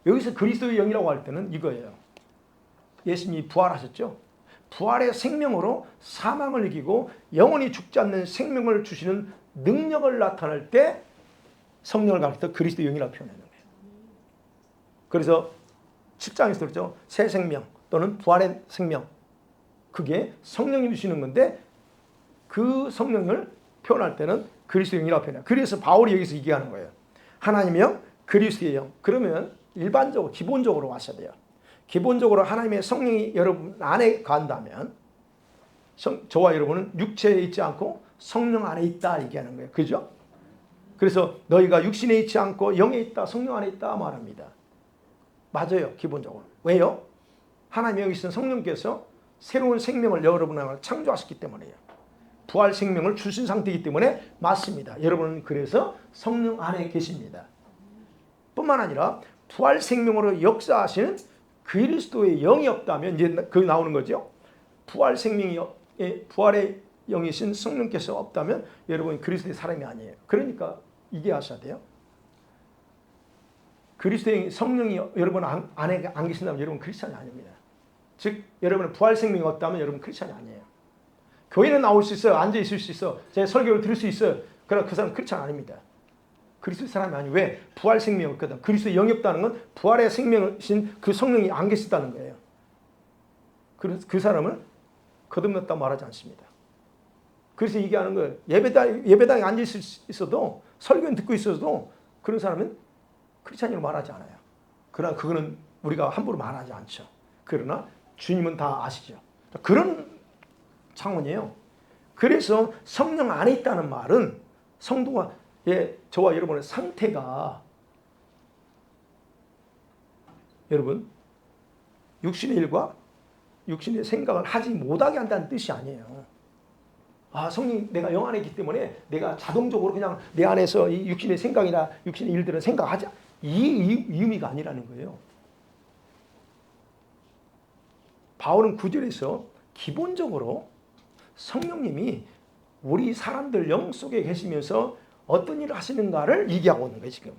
여기서 그리스도의 영이라고 할 때는 이거예요. 예수님이 부활하셨죠. 부활의 생명으로 사망을 이기고 영원히 죽지 않는 생명을 주시는 능력을 나타낼 때 성령을 가르쳐 그리스도의 영이라고 표현하는 거예요. 그래서 7장에서 그렇죠. 새 생명 또는 부활의 생명. 그게 성령님이 주시는 건데 그 성령을 표현할 때는 그리스도의 영이라고 표현해요. 그래서 바울이 여기서 얘기하는 거예요. 하나님의 영, 그리스도의 영. 그러면 일반적으로 기본적으로 하셔야 돼요. 기본적으로 하나님의 성령이 여러분 안에 간다면 저와 여러분은 육체에 있지 않고 성령 안에 있다 얘기하는 거예요. 그죠? 그래서 너희가 육신에 있지 않고 영에 있다, 성령 안에 있다 말합니다. 맞아요. 기본적으로. 왜요? 하나님의 영이 있는 성령께서 새로운 생명을 여러분에게 창조하셨기 때문이에요. 부활 생명을 주신 상태이기 때문에 맞습니다. 여러분은 그래서 성령 안에 계십니다. 뿐만 아니라 부활 생명으로 역사하시는 그리스도의 영이 없다면 이제 그 나오는 거죠. 부활 생명이 부활의 영이신 성령께서 없다면 여러분이 그리스도의 사람이 아니에요. 그러니까 이게 하셔야 돼요. 그리스도의 성령이 여러분 안에 안 계신다면 여러분 크리스찬이 아닙니다. 즉 여러분의 부활 생명이 없다면 여러분 크리스찬이 아니에요. 교회는 나올 수 있어요. 앉아 있을 수 있어. 제 설교를 들을 수 있어요. 그러나 그 사람은 크리스찬 아닙니다. 그리스도의 사람이 아니에요. 왜? 부활 생명이 없거든. 그리스도의 영이 없다는 건 부활의 생명이신 그 성령이 안 계시다는 거예요. 그 사람을 거듭났다 말하지 않습니다. 그래서 얘기하는 거예요. 예배당에 앉아 있어도 설교는 듣고 있어도 그런 사람은 크리스찬이라고 말하지 않아요. 그러나 그거는 우리가 함부로 말하지 않죠. 그러나 주님은 다 아시죠. 그런 차원이에요. 그래서 성령 안에 있다는 말은 성도가 저와 여러분의 상태가 여러분 육신의 일과 육신의 생각을 하지 못하게 한다는 뜻이 아니에요. 아, 성령 내가 영 안에 있기 때문에 내가 자동적으로 그냥 내 안에서 이 육신의 생각이나 육신의 일들은 생각하지, 이 의미가 아니라는 거예요. 바울은 9절에서 기본적으로 성령님이 우리 사람들 영 속에 계시면서 어떤 일을 하시는가를 얘기하고 있는 거예요, 지금.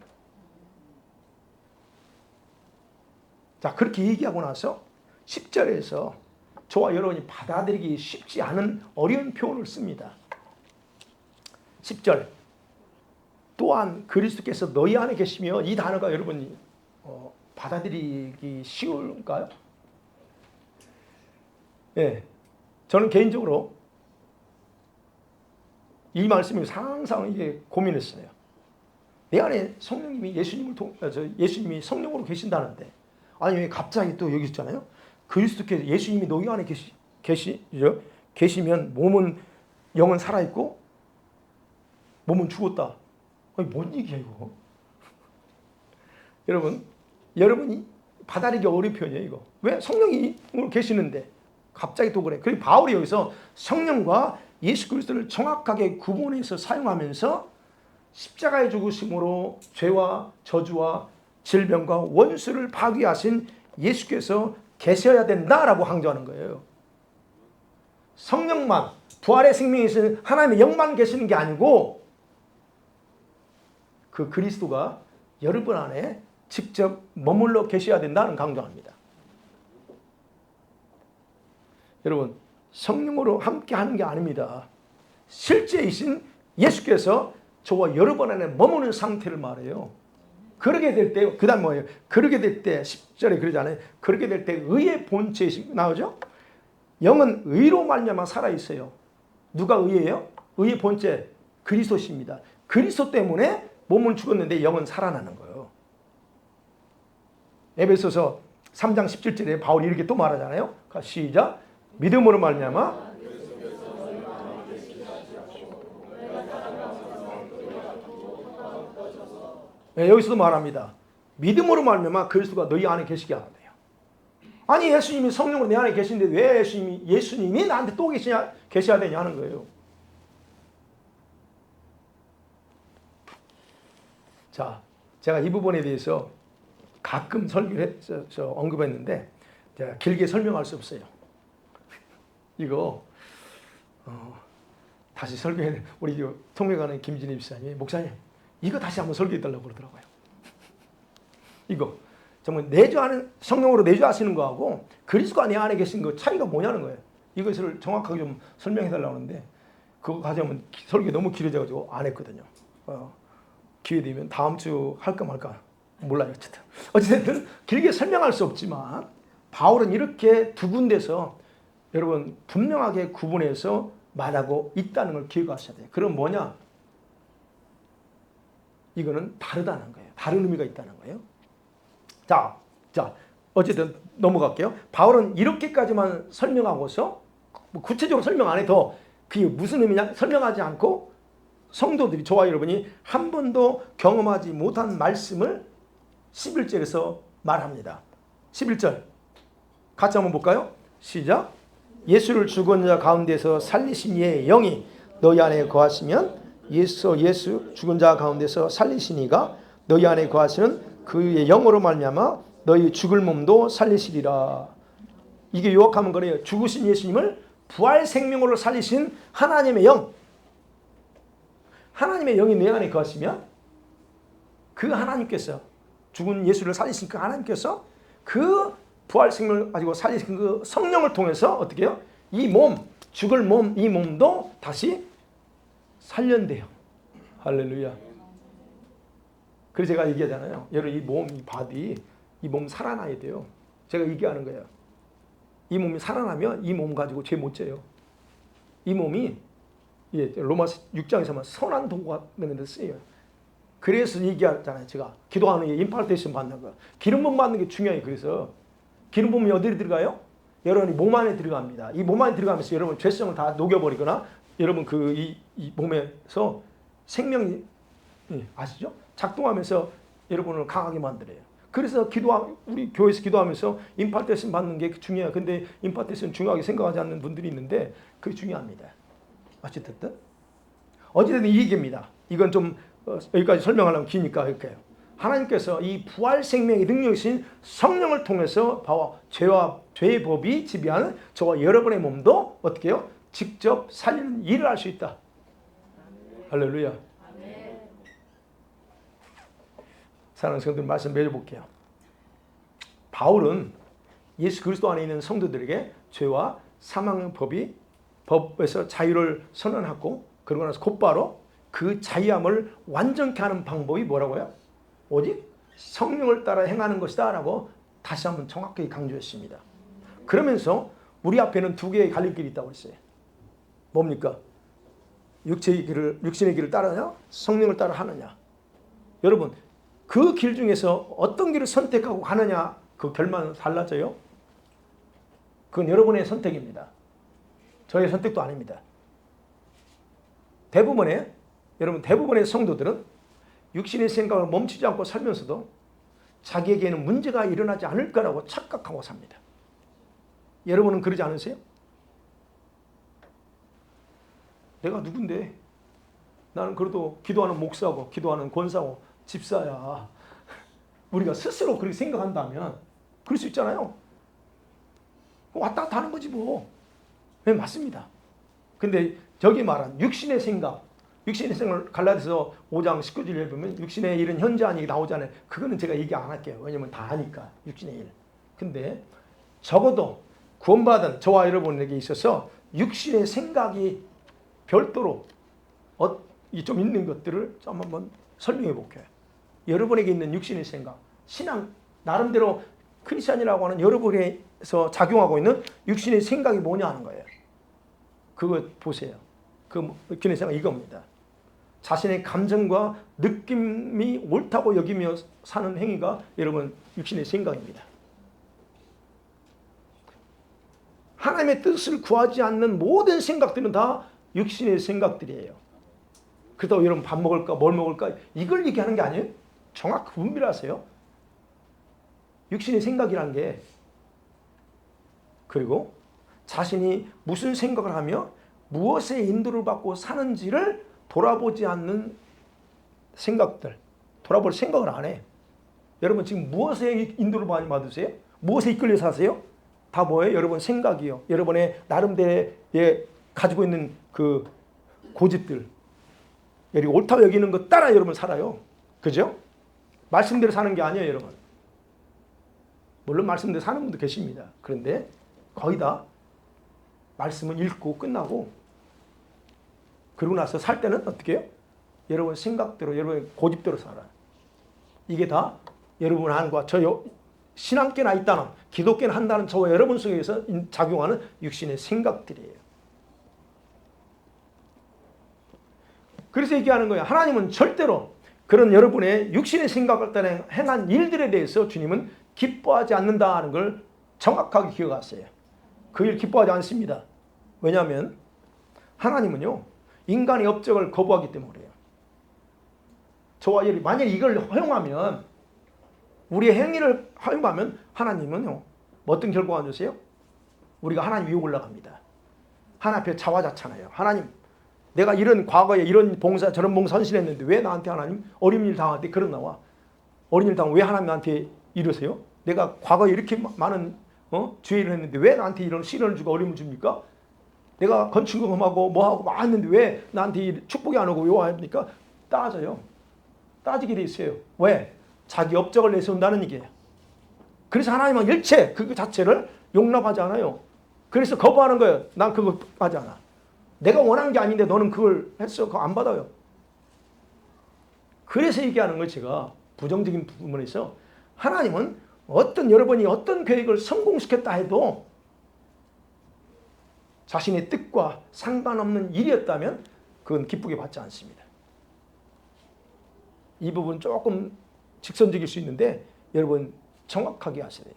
자, 그렇게 얘기하고 나서 10절에서 저와 여러분이 받아들이기 쉽지 않은 어려운 표현을 씁니다. 10절. 또한 그리스도께서 너희 안에 계시며, 이 단어가 여러분이 받아들이기 쉬울까요? 예. 저는 개인적으로 이 말씀이 항상 이게 고민했어요. 내 안에 성령님이 예수님이 성령으로 계신다는데, 아니 왜 갑자기 또 여기 있잖아요. 그리스도께서 예수님이 너희 안에 계시면 몸은 영은 살아 있고 몸은 죽었다. 아니 뭔 얘기야 이거? 여러분이 받아들이기 어려운 표현이에요 이거. 왜 성령이 계시는데 갑자기 또 그래? 그리고 바울이 여기서 성령과 예수 그리스도를 정확하게 구분해서 사용하면서 십자가의 죽으심으로 죄와 저주와 질병과 원수를 파괴하신 예수께서 계셔야 된다라고 강조하는 거예요. 성령만, 부활의 생명이 있는 하나님의 영만 계시는 게 아니고 그 그리스도가 여러분 안에 직접 머물러 계셔야 된다는 강조합니다. 여러분, 성령으로 함께 하는 게 아닙니다. 실제이신 예수께서 저와 여러분 안에 머무는 상태를 말해요. 그러게 될 때, 그 다음 뭐예요? 그러게 될 때, 10절에 그러잖아요. 그러게 될 때 의의 본체이 나오죠? 영은 의로 말미암아 살아있어요. 누가 의예요? 의의 본체, 그리스도십니다. 그리스도 때문에 몸은 죽었는데 영은 살아나는 거예요. 에베소서 3장 17절에 바울이 이렇게 또 말하잖아요. 시작. 믿음으로 말미암아 네, 여기서도 말합니다. 믿음으로 말미암아 그리스도가 너희 안에 계시게 하는데요. 아니 예수님이 성령으로 내 안에 계신데 왜 예수님이 나한테 또 계셔야 되냐 하는 거예요. 자, 제가 이 부분에 대해서 가끔 설교를 해서 언급했는데 제가 길게 설명할 수 없어요. 이거 다시 설교해. 우리 통역하는 김진희 집사님이 목사님 이거 다시 한번 설교해달라고 그러더라고요. 이거 정말 내주하는 성령으로 내주하시는 거하고 그리스도가 내 안에 계신 거 차이가 뭐냐는 거예요. 이것을 정확하게 좀 설명해달라고 하는데 그거 가져오면 설교 너무 길어져가지고 안 했거든요. 기회 되면 다음 주 할까 말까 몰라요. 어쨌든 길게 설명할 수 없지만 바울은 이렇게 두 군데서 여러분 분명하게 구분해서 말하고 있다는 걸 기억하셔야 돼요. 그럼 뭐냐? 이거는 다르다는 거예요. 다른 의미가 있다는 거예요. 자, 어쨌든 넘어갈게요. 바울은 이렇게까지만 설명하고서 구체적으로 설명 안 해도 그게 무슨 의미냐 설명하지 않고 성도들이 저와 여러분이 한 번도 경험하지 못한 말씀을 11절에서 말합니다. 11절 같이 한번 볼까요? 시작. 예수를 죽은 자 가운데서 살리신 이의 영이 너희 안에 거하시면 예수 죽은 자 가운데서 살리신 이가 너희 안에 거하시는 그의 영으로 말미암아 너희 죽을 몸도 살리시리라. 이게 요약하면 그래요. 죽으신 예수님을 부활 생명으로 살리신 하나님의 영. 하나님의 영이 내 안에 거하시면 그 하나님께서 죽은 예수를 살리신 그 하나님께서 그 부활 생명을 가지고 살리신 그 성령을 통해서 어떻게 해요? 이 몸, 죽을 몸, 이 몸도 다시 살련돼요. 할렐루야. 그래서 제가 얘기하잖아요. 여러분 이 몸, 이 바디, 이 몸 살아나야 돼요. 제가 얘기하는 거예요. 이 몸이 살아나면 이 몸 가지고 죄 못 져요. 이 몸이 로마서 6장에서만 선한 도구가 되는 데 쓰여요. 그래서 얘기하잖아요. 제가 기도하는 게 임파르테이션 받는 거. 기름 부음 받는 게 중요해요. 그래서 기름 부음이 어디로 들어가요? 여러분이 몸 안에 들어갑니다. 이 몸 안에 들어가면서 여러분 죄성을 다 녹여버리거나 여러분 이 몸에서 생명이 아시죠? 작동하면서 여러분을 강하게 만들어요. 그래서 우리 교회에서 기도하면서 임파테이션 받는 게 중요해요. 근데 임파테이션 중요하게 생각하지 않는 분들이 있는데 그게 중요합니다. 어찌됐든 이 얘기입니다. 이건 좀 여기까지 설명하려면 기니까 이렇게 해요. 하나님께서 이 부활 생명의 능력이신 성령을 통해서 죄의 법이 지배하는 저와 여러분의 몸도 어떻게 해요? 직접 살리는 일을 할 수 있다. 할렐루야. 사랑하는 성도들 말씀 맺어볼게요. 바울은 예수 그리스도 안에 있는 성도들에게 죄와 사망의 법에서 자유를 선언하고 그러고 나서 곧바로 그 자유함을 완전케 하는 방법이 뭐라고요? 오직 성령을 따라 행하는 것이다 라고 다시 한번 정확하게 강조했습니다. 그러면서 우리 앞에는 두 개의 갈림길이 있다고 했어요. 뭡니까? 육신의 길을 따르냐? 성령을 따라 하느냐? 여러분 그 길 중에서 어떤 길을 선택하고 가느냐 그 결말은 달라져요. 그건 여러분의 선택입니다. 저의 선택도 아닙니다. 대부분의 성도들은 육신의 생각을 멈추지 않고 살면서도 자기에게는 문제가 일어나지 않을 거라고 착각하고 삽니다. 여러분은 그러지 않으세요? 내가 누군데? 나는 그래도 기도하는 목사고 기도하는 권사고 집사야. 우리가 스스로 그렇게 생각한다면 그럴 수 있잖아요. 왔다 갔다 하는 거지 뭐. 네, 맞습니다. 근데 저기 말한 육신의 생각을 갈라디아서 5장 19절에 보면 육신의 일은 현재 아니게 나오잖아요. 그거는 제가 얘기 안 할게요. 왜냐면 다 아니까 육신의 일. 근데 적어도 구원받은 저와 여러분에게 있어서 육신의 생각이 별도로 좀 있는 것들을 좀 한번 설명해 볼게요. 여러분에게 있는 육신의 생각, 신앙 나름대로 크리스찬이라고 하는 여러분에서 작용하고 있는 육신의 생각이 뭐냐 하는 거예요. 그거 보세요. 그 육신의 생각 이겁니다. 자신의 감정과 느낌이 옳다고 여기며 사는 행위가 여러분 육신의 생각입니다. 하나님의 뜻을 구하지 않는 모든 생각들은 다 육신의 생각들이에요. 그렇다고 여러분 밥 먹을까 뭘 먹을까 이걸 얘기하는 게 아니에요. 정확히 분별하세요. 육신의 생각이란 게 그리고 자신이 무슨 생각을 하며 무엇의 인도를 받고 사는지를 돌아보지 않는 생각들. 돌아볼 생각을 안 해. 여러분 지금 무엇의 인도를 많이 받으세요? 무엇에 이끌려 사세요? 다 뭐예요? 여러분 생각이요. 여러분의 나름대로의 가지고 있는 그 고집들. 여러분 옳다고 여기는 것 따라 여러분 살아요. 그죠? 말씀대로 사는 게 아니에요, 여러분. 물론 말씀대로 사는 분도 계십니다. 그런데 거의 다 말씀은 읽고 끝나고 그러고 나서 살 때는 어떻게 해요? 여러분 생각대로, 여러분의 고집대로 살아요. 이게 다 여러분 안과 저 신앙계나 있다는, 기독계나 한다는 저와 여러분 속에서 작용하는 육신의 생각들이에요. 그래서 얘기하는 거예요. 하나님은 절대로 그런 여러분의 육신의 생각을 따라 행한 일들에 대해서 주님은 기뻐하지 않는다는 걸 정확하게 기억하세요. 그 일 기뻐하지 않습니다. 왜냐하면 하나님은요 인간의 업적을 거부하기 때문에 그래요. 저와 여러분이 만약 이걸 허용하면, 우리의 행위를 허용하면 하나님은요 어떤 결과가 주세요? 우리가 하나님 위에 올라갑니다. 하나님 앞에 자화자찬해요. 하나님, 내가 이런 과거에 이런 봉사 저런 봉사 헌신했는데 왜 나한테 하나님 어린 일 당할 때 그런 나와? 어린 일 당하면 왜 하나님 나한테 이러세요? 내가 과거에 이렇게 많은 주의 일을 했는데 왜 나한테 이런 시련을 주고 어려움을 줍니까? 내가 건축금하고 뭐하고 막 했는데 왜 나한테 축복이 안 오고 요합니까? 따져요. 따지게 돼 있어요. 왜? 자기 업적을 내세운다는 얘기예요. 그래서 하나님은 일체 그 자체를 용납하지 않아요. 그래서 거부하는 거예요. 난 그거 하지 않아. 내가 원하는 게 아닌데 너는 그걸 했어. 그거 안 받아요. 그래서 얘기하는 걸 제가 부정적인 부분에서 하나님은 여러분이 어떤 계획을 성공시켰다 해도 자신의 뜻과 상관없는 일이었다면 그건 기쁘게 받지 않습니다. 이 부분 조금 직선적일 수 있는데 여러분 정확하게 하셔야 돼요.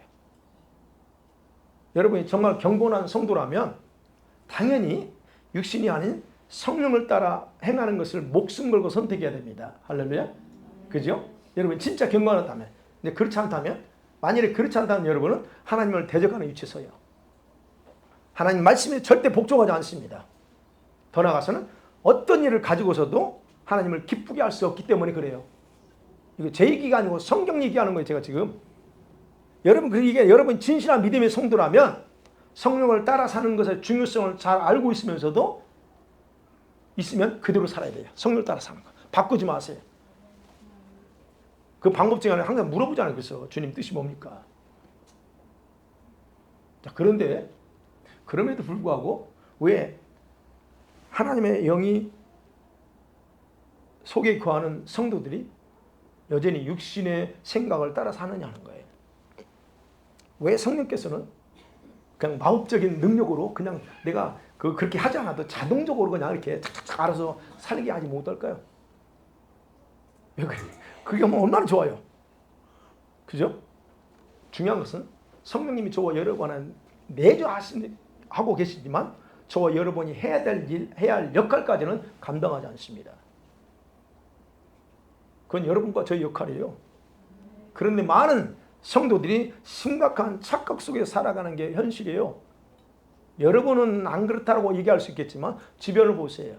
여러분이 정말 경건한 성도라면 당연히 육신이 아닌 성령을 따라 행하는 것을 목숨 걸고 선택해야 됩니다. 할렐루야. 그죠? 여러분 진짜 경건하다면 근데 그렇지 않다면, 만일에 그렇지 않다면 여러분은 하나님을 대적하는 위치에 서요. 하나님 말씀에 절대 복종하지 않습니다. 더 나아가서는 어떤 일을 가지고서도 하나님을 기쁘게 할 수 없기 때문에 그래요. 이거 제 얘기가 아니고 성경 얘기하는 거예요, 제가 지금. 여러분, 이게 여러분 진실한 믿음의 성도라면 성령을 따라 사는 것의 중요성을 잘 알고 있으면 그대로 살아야 돼요. 성령을 따라 사는 거. 바꾸지 마세요. 그 방법 중에 하나 항상 물어보잖아요. 그래서 주님 뜻이 뭡니까? 자, 그런데 그럼에도 불구하고 왜 하나님의 영이 속에 거하는 성도들이 여전히 육신의 생각을 따라 사느냐는 거예요. 왜 성령께서는 그냥 마법적인 능력으로 그냥 내가 그렇게 하지 않아도 자동적으로 그냥 이렇게 착착착 알아서 살게 하지 못할까요? 왜 그래? 그게 뭐 얼마나 좋아요. 그죠? 중요한 것은 성령님이 저와 여러분은 매주 하고 계시지만 저와 여러분이 해야 될 일, 해야 할 역할까지는 감당하지 않습니다. 그건 여러분과 저의 역할이에요. 그런데 많은 성도들이 심각한 착각 속에 살아가는 게 현실이에요. 여러분은 안 그렇다고 얘기할 수 있겠지만 주변을 보세요.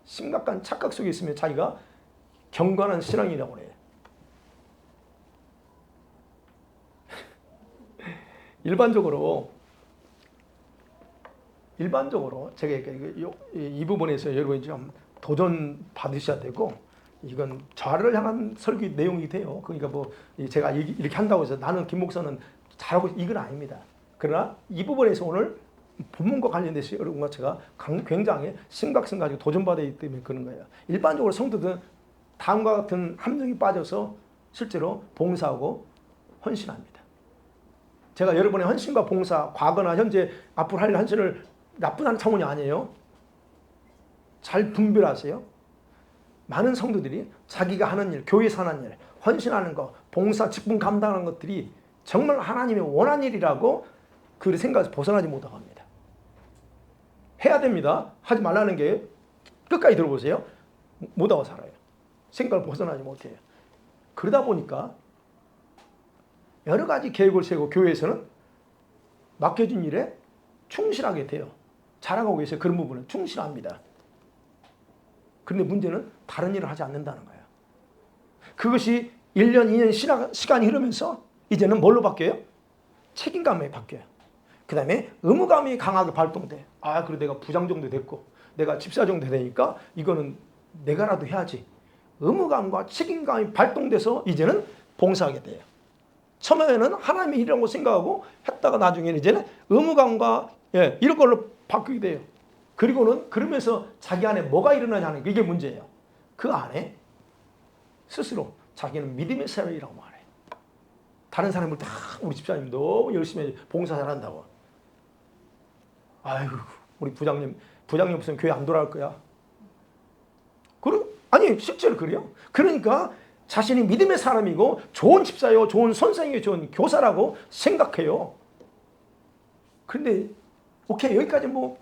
심각한 착각 속에 있으면 자기가 경건한 신앙이라고 그래요. 일반적으로 제가 이 부분에서 여러분이 좀 도전 받으셔야 되고, 이건 저를 향한 설교 내용이 돼요. 그러니까 뭐 제가 이렇게 한다고 해서 나는 김 목사는 잘하고 이건 아닙니다. 그러나 이 부분에서 오늘 본문과 관련돼서 여러분과 제가 굉장히 심각성 가지고 도전받아야 되기 때문에 그런 거예요. 일반적으로 성도들은 다음과 같은 함정이 빠져서 실제로 봉사하고 헌신합니다. 제가 여러분의 헌신과 봉사, 과거나 현재, 앞으로 할 헌신을 나쁘다는 차원이 아니에요. 잘 분별하세요. 많은 성도들이 자기가 하는 일, 교회에서 하는 일, 헌신하는 것, 봉사, 직분 감당하는 것들이 정말 하나님이 원하는 일이라고 그 생각에서 벗어나지 못하고 합니다. 해야 됩니다. 하지 말라는 게 끝까지 들어보세요. 못하고 살아요. 생각을 벗어나지 못해요. 그러다 보니까 여러 가지 계획을 세우고 교회에서는 맡겨진 일에 충실하게 돼요. 잘하고 계세요. 그런 부분은 충실합니다. 그런데 문제는 다른 일을 하지 않는다는 거예요. 그것이 1년, 2년 시간이 흐르면서 이제는 뭘로 바뀌어요? 책임감에 바뀌어요. 그 다음에 의무감이 강하게 발동돼. 아, 그래 내가 부장 정도 됐고 내가 집사 정도 되니까 이거는 내가라도 해야지. 의무감과 책임감이 발동돼서 이제는 봉사하게 돼요. 처음에는 하나님의 일이라고 생각하고 했다가 나중에는 이제는 의무감과 이런 걸로 바뀌게 돼요. 그리고는 그러면서 자기 안에 뭐가 일어나냐는 게 이게 문제예요. 그 안에 스스로 자기는 믿음의 사람이라고 말해요. 다른 사람들 다 우리 집사님 너무 열심히 봉사 잘한다고. 아이고 우리 부장님 없으면 교회 안 돌아갈 거야. 아니 실제로 그래요. 그러니까 자신이 믿음의 사람이고 좋은 집사요, 좋은 선생이요, 좋은 교사라고 생각해요. 그런데 오케이 여기까지 뭐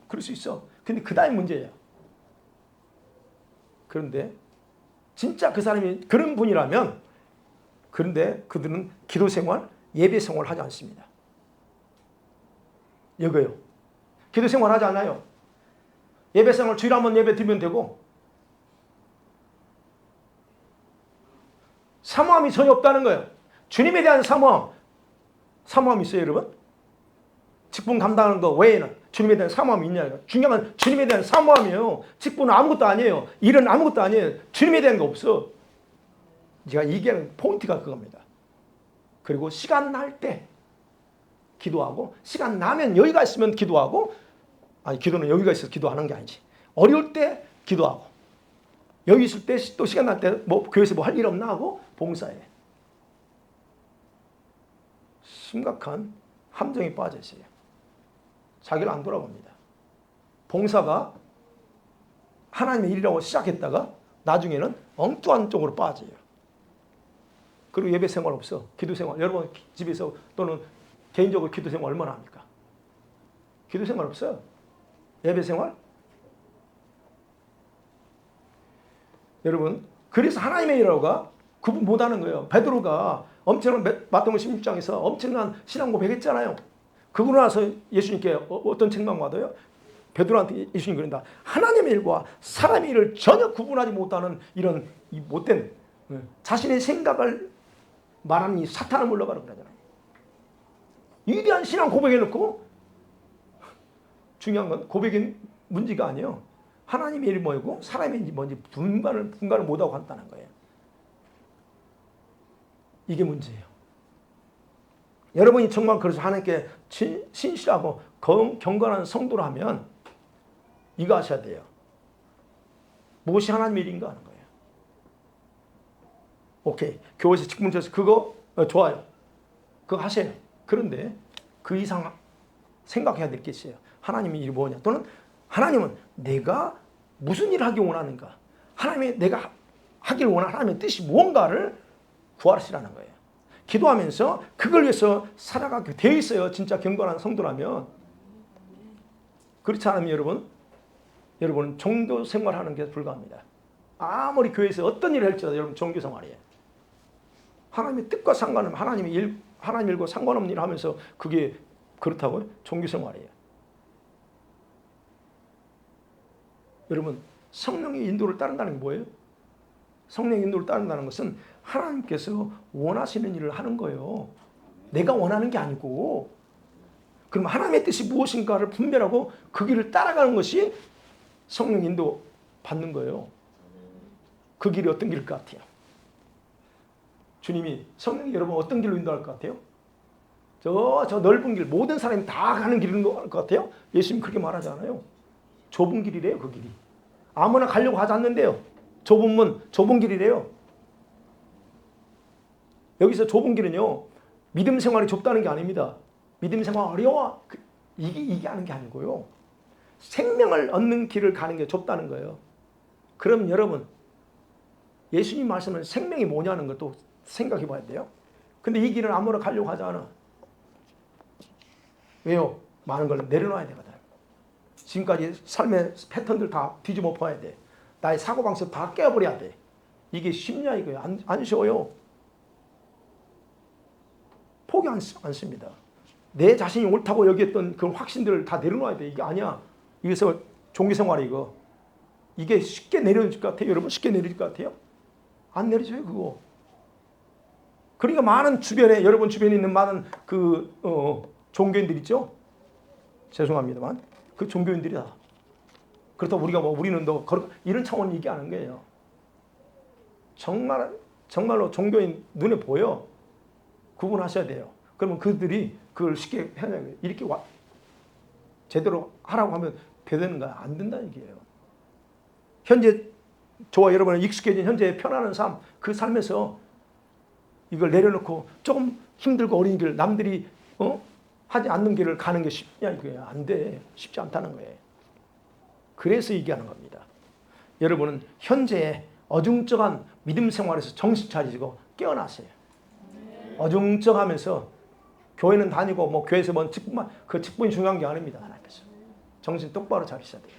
그럴 수 있어. 근데 그 다음 문제예요. 그런데 진짜 그 사람이 그런 분이라면, 그런데 그들은 기도 생활, 예배 생활을 하지 않습니다. 이거요. 기도 생활 하지 않아요. 예배 생활 주일에 한번 예배 드리면 되고, 사모함이 전혀 없다는 거예요. 주님에 대한 사모함이 있어요, 여러분? 직분 감당하는 거 외에는 주님에 대한 사모함이 있냐? 중요한 건 주님에 대한 사모함이에요. 직분은 아무것도 아니에요. 일은 아무것도 아니에요. 주님에 대한 거 없어. 제가 얘기하는 포인트가 그겁니다. 그리고 시간 날 때 기도하고, 시간 나면 여유가 있으면 기도하고, 아니 기도는 여유가 있어서 기도하는 게 아니지. 어려울 때 기도하고, 여유 있을 때 또 시간 날 때 뭐 교회에서 뭐 할 일 없나 하고 봉사해. 심각한 함정에 빠져 있어요. 자기를 안 돌아봅니다. 봉사가 하나님의 일이라고 시작했다가 나중에는 엉뚱한 쪽으로 빠져요. 그리고 예배 생활 없어. 기도 생활. 여러분 집에서 또는 개인적으로 기도 생활 얼마나 합니까? 기도 생활 없어요. 예배 생활? 여러분, 그래서 하나님의 일하고가 구분 못하는 거예요. 베드로가 엄청난 마태복음 16장에서 엄청난 신앙 고백했잖아요. 그러고 나서 예수님께 어떤 책망 받아요? 베드로한테 예수님 그런다. 하나님의 일과 사람의 일을 전혀 구분하지 못하는 이런 이 못된 자신의 생각을 말하는 이 사탄을 물러가라 그러잖아요. 위대한 신앙 고백해놓고 중요한 건 고백인 문제가 아니에요. 하나님의 일이 뭐고 사람의 일이 뭔지 분간을 못하고 간다는 거예요. 이게 문제예요. 여러분이 정말 그래서 하나님께 신실하고 경건한 성도라면 이거 하셔야 돼요. 무엇이 하나님의 일인가 하는 거예요. 오케이. 교회에서 직분져서 그거 좋아요. 그거 하세요. 그런데 그 이상 생각해야 될 게 있어요. 하나님의 일이 뭐냐? 또는 하나님은 내가 무슨 일을 하기 원하는가? 하나님의 내가 하기를 원하는 하나님의 뜻이 무언가를 구하시라는 거예요. 기도하면서 그걸 위해서 살아가게 되어 있어요. 진짜 경건한 성도라면. 그렇지 않으면 여러분 종교 생활하는 게 불가합니다. 아무리 교회에서 어떤 일을 할지라도 여러분 종교 생활이에요. 하나님의 뜻과 상관없는 하나님 일과 상관없는 일을 하면서 그게 그렇다고요? 종교 생활이에요. 여러분 성령의 인도를 따른다는 게 뭐예요? 성령의 인도를 따른다는 것은 하나님께서 원하시는 일을 하는 거예요. 내가 원하는 게 아니고. 그럼 하나님의 뜻이 무엇인가를 분별하고 그 길을 따라가는 것이 성령 인도 받는 거예요. 그 길이 어떤 길일 것 같아요? 주님이 성령이 여러분 어떤 길로 인도할 것 같아요? 저 넓은 길, 모든 사람이 다 가는 길인 것 같아요? 예수님 그렇게 말하지 않아요. 좁은 길이래요, 그 길이. 아무나 가려고 하지 않는데요. 좁은 문, 좁은 길이래요. 여기서 좁은 길은요, 믿음 생활이 좁다는 게 아닙니다. 믿음 생활 어려워. 이게 하는 게 아니고요. 생명을 얻는 길을 가는 게 좁다는 거예요. 그럼 여러분, 예수님 말씀은 생명이 뭐냐는 것도 생각해 봐야 돼요. 근데 이 길을 아무나 가려고 하지 않아. 왜요? 많은 걸 내려놔야 되거든. 지금까지 삶의 패턴들 다 뒤집어 엎어야 돼. 나의 사고방식 다 깨버려야 돼. 이게 쉽냐 이거예요. 안 쉬워요. 포기 않습니다. 내 자신이 옳다고 여기했던 그 확신들을 다 내려놔야 돼. 이게 아니야. 이래서 종교생활이 이거. 이게 쉽게 내려질 것 같아요? 여러분 쉽게 내려질 것 같아요? 안 내려져요 그거. 그러니까 많은 주변에 여러분 주변에 있는 많은 그 종교인들 있죠? 죄송합니다만 그 종교인들이다. 그렇다고 우리는 이런 차원 얘기하는 거예요. 정말로 종교인 눈에 보여. 구분하셔야 돼요. 그러면 그들이 그걸 쉽게 해야 이렇게 제대로 하라고 하면 되는 거야. 안 된다는 얘기예요. 현재 저와 여러분은 익숙해진 현재의 편안한 삶, 그 삶에서 이걸 내려놓고 조금 힘들고 어려운 길, 남들이 하지 않는 길을 가는 게 쉽냐 이거예요. 안 돼. 쉽지 않다는 거예요. 그래서 얘기하는 겁니다. 여러분은 현재의 어중쩡한 믿음 생활에서 정신 차리시고 깨어나세요. 어중쩡하면서 교회는 다니고 교회에서 그 직분이 중요한 게 아닙니다. 하나님께서 정신 똑바로 차리셔야 돼요.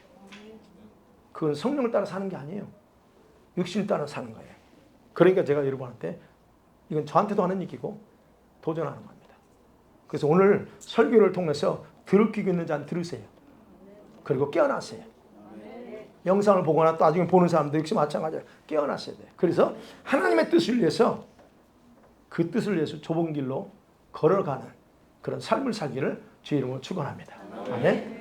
그건 성령을 따라 사는 게 아니에요. 육신을 따라 사는 거예요. 그러니까 제가 여러분한테 이건 저한테도 하는 얘기고 도전하는 겁니다. 그래서 오늘 설교를 통해서 들을 귀 있는 자는 들으세요. 그리고 깨어나세요. 영상을 보거나 또 나중에 보는 사람도 역시 마찬가지예요. 깨어나셔야 돼요. 그래서 하나님의 뜻을 위해서 그 뜻을 위해서 좁은 길로 걸어가는 그런 삶을 살기를 주의 이름으로 축원합니다. 아멘.